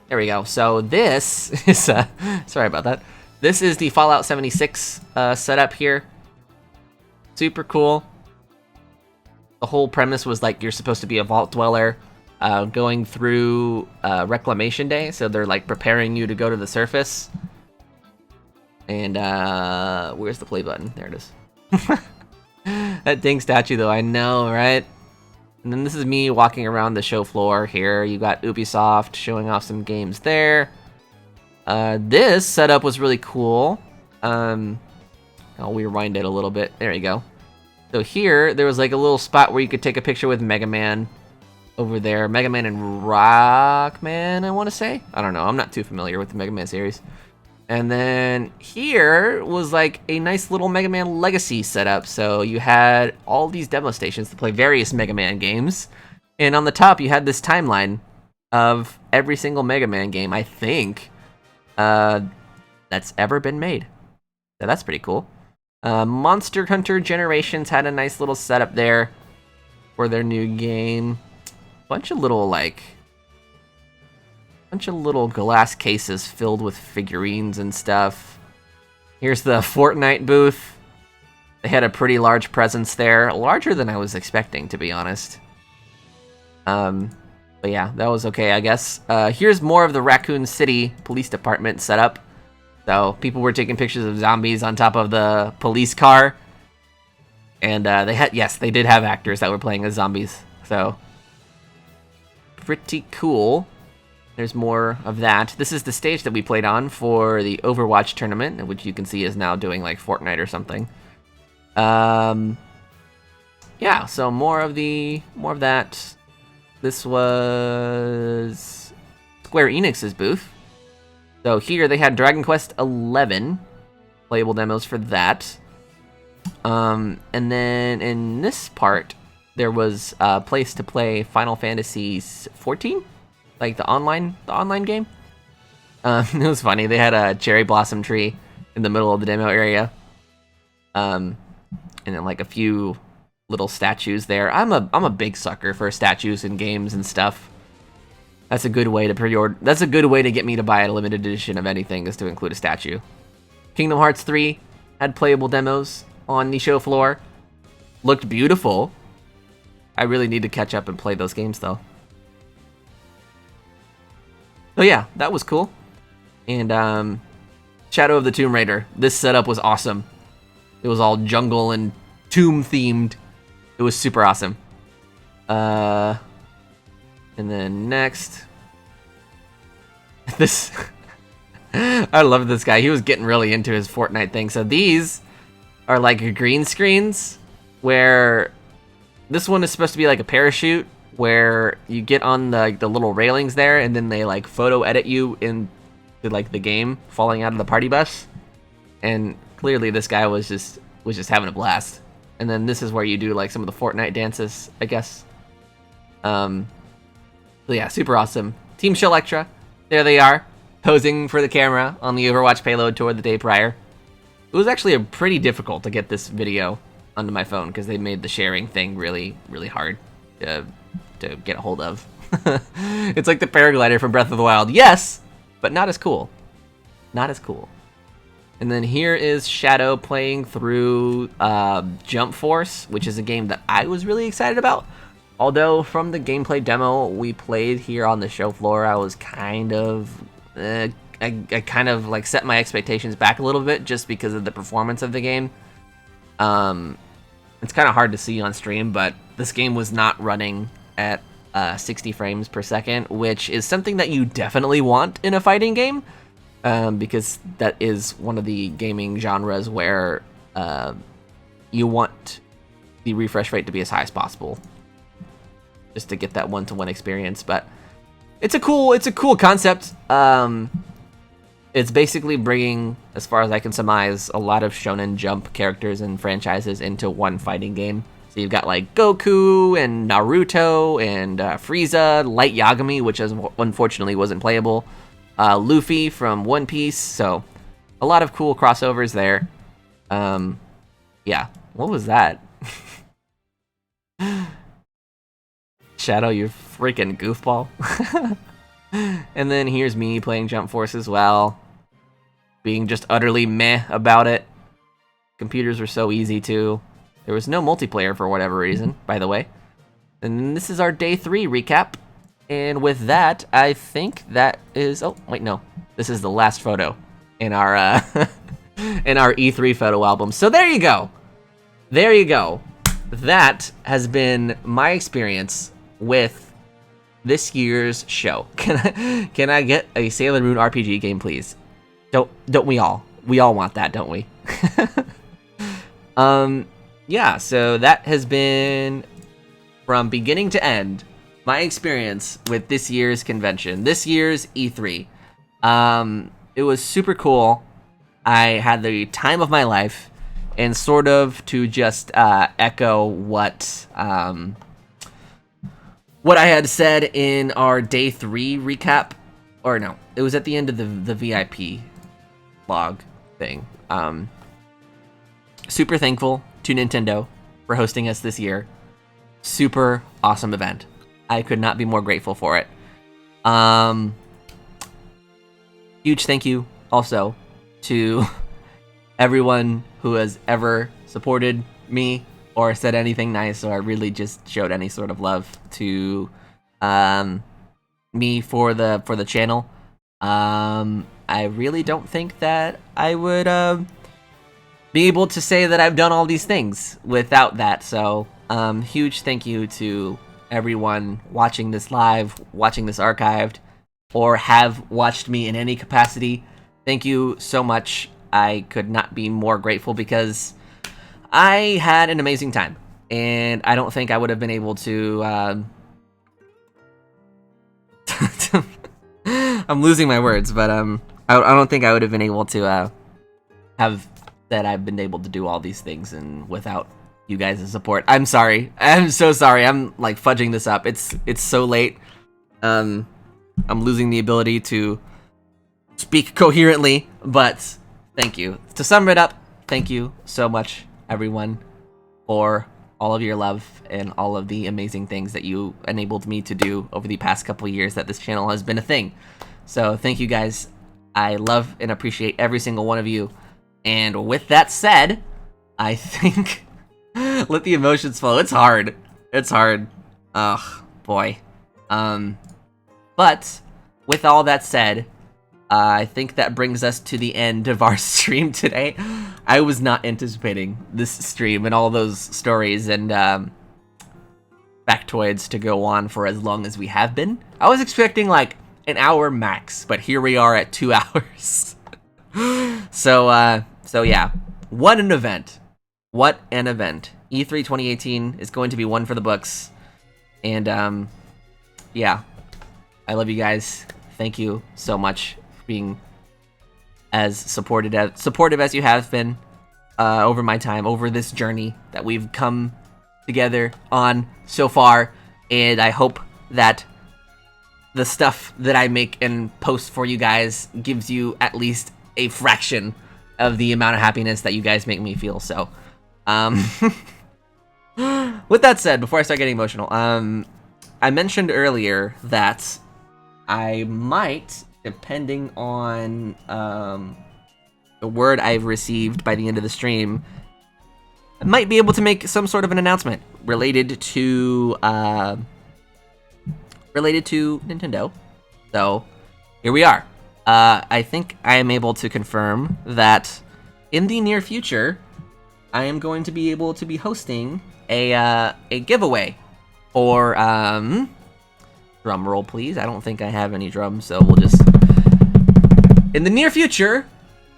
There we go. So this is, sorry about that. This is the Fallout 76 setup here. Super cool. The whole premise was like you're supposed to be a vault dweller going through Reclamation Day. So they're like preparing you to go to the surface. And where's the play button? There it is. That dang statue though, I know, right? And then this is me walking around the show floor here. You got Ubisoft showing off some games there. This setup was really cool. I'll rewind it a little bit. There you go. So here, there was like a little spot where you could take a picture with Mega Man over there. Mega Man and Rockman, I want to say. I don't know. I'm not too familiar with the Mega Man series. And then here was like a nice little Mega Man Legacy setup. So you had all these demo stations to play various Mega Man games. And on the top, you had this timeline of every single Mega Man game, I think, that's ever been made. So that's pretty cool. Monster Hunter Generations had a nice little setup there for their new game. Bunch of little glass cases filled with figurines and stuff. Here's the Fortnite booth. They had a pretty large presence there, larger than I was expecting, to be honest. But yeah, that was okay, I guess. Here's more of the Raccoon City Police Department setup. So people were taking pictures of zombies on top of the police car. And they did have actors that were playing as zombies. So pretty cool. There's more of that. This is the stage that we played on for the Overwatch tournament, which you can see is now doing like Fortnite or something. Yeah, so more of that. This was Square Enix's booth. So here they had Dragon Quest 11 playable demos for that. And then in this part, there was a place to play Final Fantasy 14, like the online game. It was funny. They had a cherry blossom tree in the middle of the demo area, and then like a few little statues there. I'm a big sucker for statues in games and stuff. That's a good way to pre-order. That's a good way to get me to buy a limited edition of anything, is to include a statue. Kingdom Hearts 3 had playable demos on the show floor. Looked beautiful. I really need to catch up and play those games though. So yeah, that was cool. And Shadow of the Tomb Raider. This setup was awesome. It was all jungle and tomb themed. It was super awesome. And then next, this. I love this guy. He was getting really into his Fortnite thing. So these are like green screens where this one is supposed to be like a parachute where you get on the little railings there and then they like photo edit you into like the game falling out of the party bus. And clearly this guy was just having a blast. And then this is where you do like some of the Fortnite dances, I guess. So yeah, super awesome. Team Shelectra, there they are. posing for the camera on the Overwatch payload tour the day prior. It was actually pretty difficult to get this video onto my phone because they made the sharing thing really, really hard to get a hold of. It's like the paraglider from Breath of the Wild. Yes, but not as cool. Not as cool. And then here is Shadow playing through Jump Force, which is a game that I was really excited about. Although from the gameplay demo we played here on the show floor, I was kind of... I kind of like set my expectations back a little bit just because of the performance of the game. It's kind of hard to see on stream, but this game was not running at 60 frames per second, which is something that you definitely want in a fighting game, because that is one of the gaming genres where you want the refresh rate to be as high as possible, just to get that one-to-one experience. But it's a cool concept. It's basically bringing, as far as I can surmise, a lot of Shonen Jump characters and franchises into one fighting game. So you've got like Goku and Naruto and Frieza, Light Yagami, which unfortunately wasn't playable, Luffy from One Piece. So a lot of cool crossovers there. Yeah, what was that? Shadow, you freaking goofball. And then here's me playing Jump Force as well, being just utterly meh about it. Computers were so easy too. There was no multiplayer for whatever reason, by the way. And this is our day 3 recap. And with that, I think that is... Oh, wait, no. This is the last photo in our in our E3 photo album. So there you go. There you go. That has been my experience with this year's show. Can I get a Sailor Moon RPG game, please? Don't we all? We all want that, don't we? Yeah, so that has been, from beginning to end, my experience with this year's convention, this year's E3. It was super cool. I had the time of my life, and sort of to just echo what I had said in our day 3 recap, or no, it was at the end of the VIP log thing. Super thankful to Nintendo for hosting us this year. Super awesome event. I could not be more grateful for it. Huge thank you also to everyone who has ever supported me or said anything nice, or really just showed any sort of love to me for the channel. I really don't think that I would be able to say that I've done all these things without that. So huge thank you to everyone watching this live, watching this archived, or have watched me in any capacity. Thank you so much. I could not be more grateful because I had an amazing time, and I don't think I would have been able to... I'm losing my words, but I don't think I would have been able to have said I've been able to do all these things and without you guys' support. I'm sorry. I'm so sorry. I'm like fudging this up. It's so late. I'm losing the ability to speak coherently, but thank you. To sum it up, thank you so much, everyone, for all of your love and all of the amazing things that you enabled me to do over the past couple years that this channel has been a thing. So thank you guys. I love and appreciate every single one of you. And with that said, I think let the emotions flow. It's hard. It's hard. Ugh, boy. But with all that said, I think that brings us to the end of our stream today. I was not anticipating this stream and all those stories and factoids to go on for as long as we have been. I was expecting like an hour max, but here we are at 2 hours. So yeah, what an event. What an event. E3 2018 is going to be one for the books. And yeah, I love you guys. Thank you so much for being as supportive as you have been over my time, over this journey that we've come together on so far. And I hope that the stuff that I make and post for you guys gives you at least a fraction of the amount of happiness that you guys make me feel. So, with that said, before I start getting emotional, I mentioned earlier that I might, depending on the word I've received by the end of the stream, I might be able to make some sort of an announcement related to Nintendo. So here we are. I think I am able to confirm that in the near future, I am going to be able to be hosting a giveaway for drum roll, please. I don't think I have any drums, so we'll just. In the near future,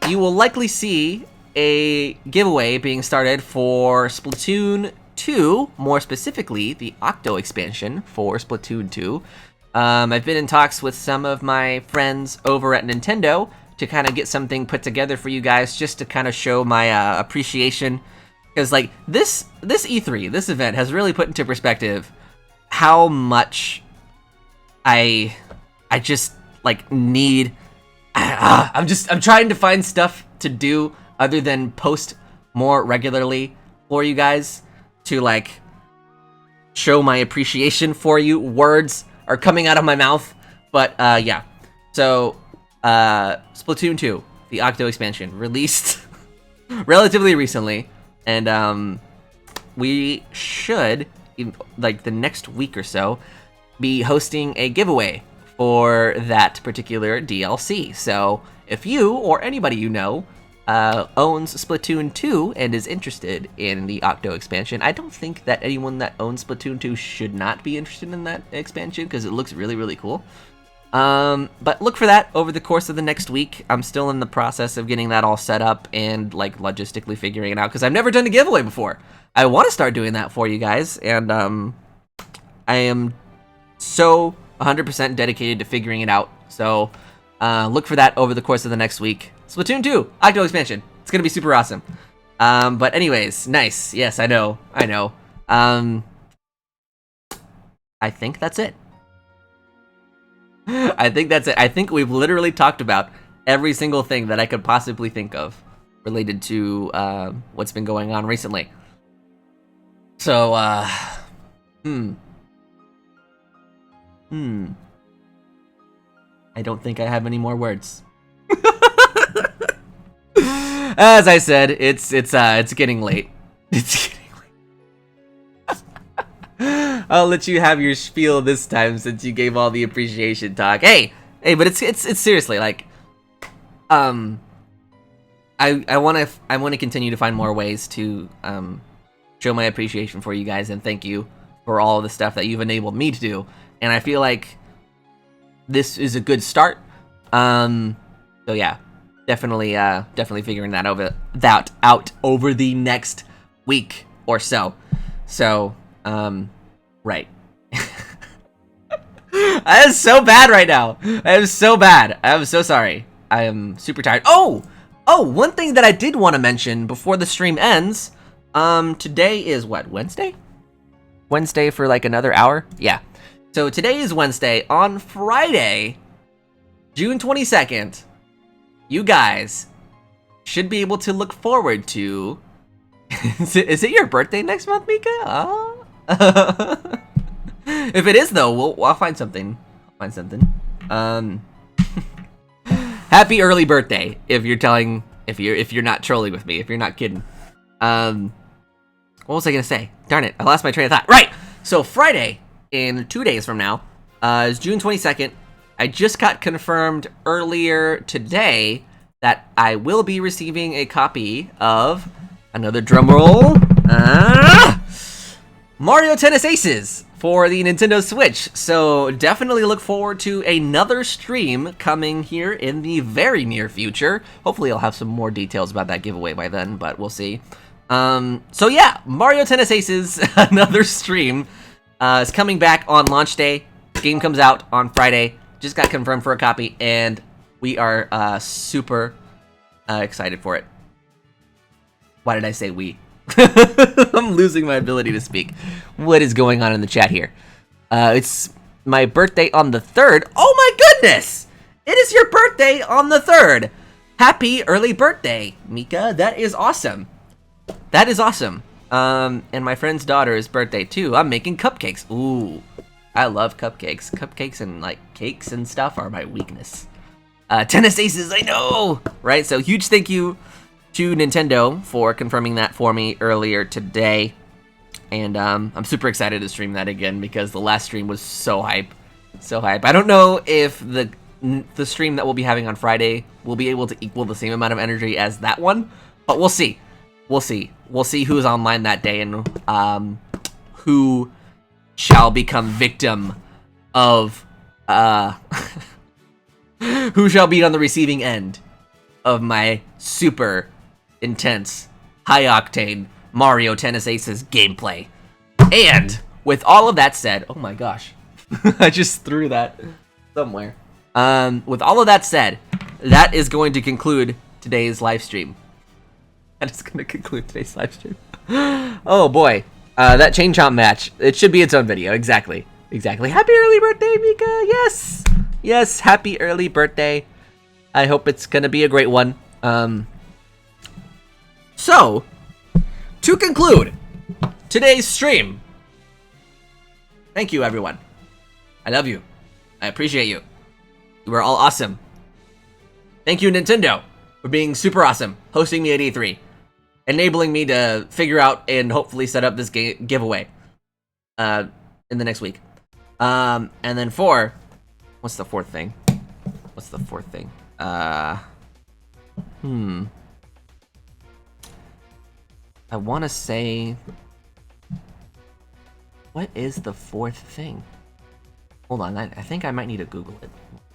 you will likely see a giveaway being started for Splatoon 2, more specifically the Octo expansion for Splatoon 2. I've been in talks with some of my friends over at Nintendo to kind of get something put together for you guys, just to kind of show my appreciation, because like this E3, this event has really put into perspective how much I just like need. I'm trying to find stuff to do other than post more regularly for you guys to like show my appreciation for you. Words are coming out of my mouth, but yeah. So Splatoon 2, the Octo expansion, released relatively recently, and we should, like the next week or so, be hosting a giveaway for that particular DLC. So if you or anybody you know owns Splatoon 2 and is interested in the Octo expansion, I don't think that anyone that owns Splatoon 2 should not be interested in that expansion, because it looks really, really cool. But look for that over the course of the next week. I'm still in the process of getting that all set up and like logistically figuring it out, because I've never done a giveaway before. I want to start doing that for you guys, and I am so 100% dedicated to figuring it out. So look for that over the course of the next week. Splatoon 2 Octo expansion. It's gonna be super awesome. But anyways, nice. Yes, I know. I think that's it. I think we've literally talked about every single thing that I could possibly think of related to what's been going on recently. So, I don't think I have any more words. As I said, it's getting late. It's getting late. I'll let you have your spiel this time, since you gave all the appreciation talk. Hey, but it's seriously like, I want to continue to find more ways to show my appreciation for you guys and thank you for all the stuff that you've enabled me to do. And I feel like this is a good start. So yeah, definitely figuring that out over the next week or so. So, right. That is so bad right now. I am so bad. I am so sorry. I am super tired. Oh, one thing that I did want to mention before the stream ends. Today is what, Wednesday? Wednesday for like another hour? Yeah. So today is Wednesday. On Friday, June 22nd, you guys should be able to look forward to... Is it your birthday next month, Mika? Oh. If it is, though, I'll find something. Happy early birthday, if you're not trolling with me, if you're not kidding. What was I gonna say? Darn it, I lost my train of thought. Right, so Friday, in 2 days from now, is June 22nd. I just got confirmed earlier today that I will be receiving a copy of, another drum roll, Mario Tennis Aces for the Nintendo Switch. So definitely look forward to another stream coming here in the very near future. Hopefully I'll have some more details about that giveaway by then, but we'll see. So yeah, Mario Tennis Aces, another stream, is coming back on launch day. Game comes out on Friday. Just got confirmed for a copy, and we are super excited for it. Why did I say we? I'm losing my ability to speak. What is going on in the chat here? It's my birthday on the 3rd. Oh my goodness! It is your birthday on the 3rd. Happy early birthday, Mika. That is awesome. That is awesome. And my friend's daughter's birthday too. I'm making cupcakes. Ooh, I love cupcakes. Cupcakes and like cakes and stuff are my weakness. Tennis aces, I know, right? So huge thank you to Nintendo for confirming that for me earlier today. And I'm super excited to stream that again because the last stream was so hype. So hype. I don't know if the stream that we'll be having on Friday will be able to equal the same amount of energy as that one, but we'll see. We'll see. We'll see who's online that day and who shall become victim of who shall be on the receiving end of my super intense, high-octane Mario Tennis Aces gameplay. And with all of that said, oh my gosh, I just threw that somewhere. With all of that said, that is going to conclude today's live stream. That is going to conclude today's live stream. Oh boy, that Chain Chomp match. It should be its own video. Exactly. Exactly. Happy early birthday, Mika. Yes. Yes, happy early birthday. I hope it's going to be a great one. So, to conclude today's stream, thank you, everyone. I love you. I appreciate you. You are all awesome. Thank you, Nintendo, for being super awesome, hosting me at E3, enabling me to figure out and hopefully set up this giveaway in the next week. And then 4, what's the 4th thing? What's the 4th thing? I want to say, what is the 4th thing? Hold on, I think I might need to Google it.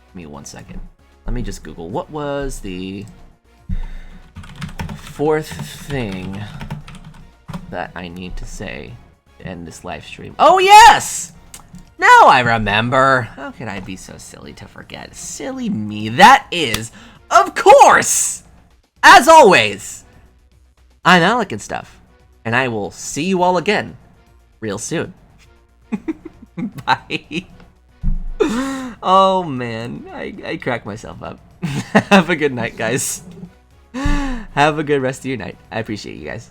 Give me 1 second. Let me just Google. What was the 4th thing that I need to say to end this live stream? Oh, yes! Now I remember. How could I be so silly to forget? Silly me. That is, of course, as always, I'm alecandstuff, and I will see you all again real soon. Bye. Oh man, I crack myself up. Have a good night, guys. Have a good rest of your night. I appreciate you guys.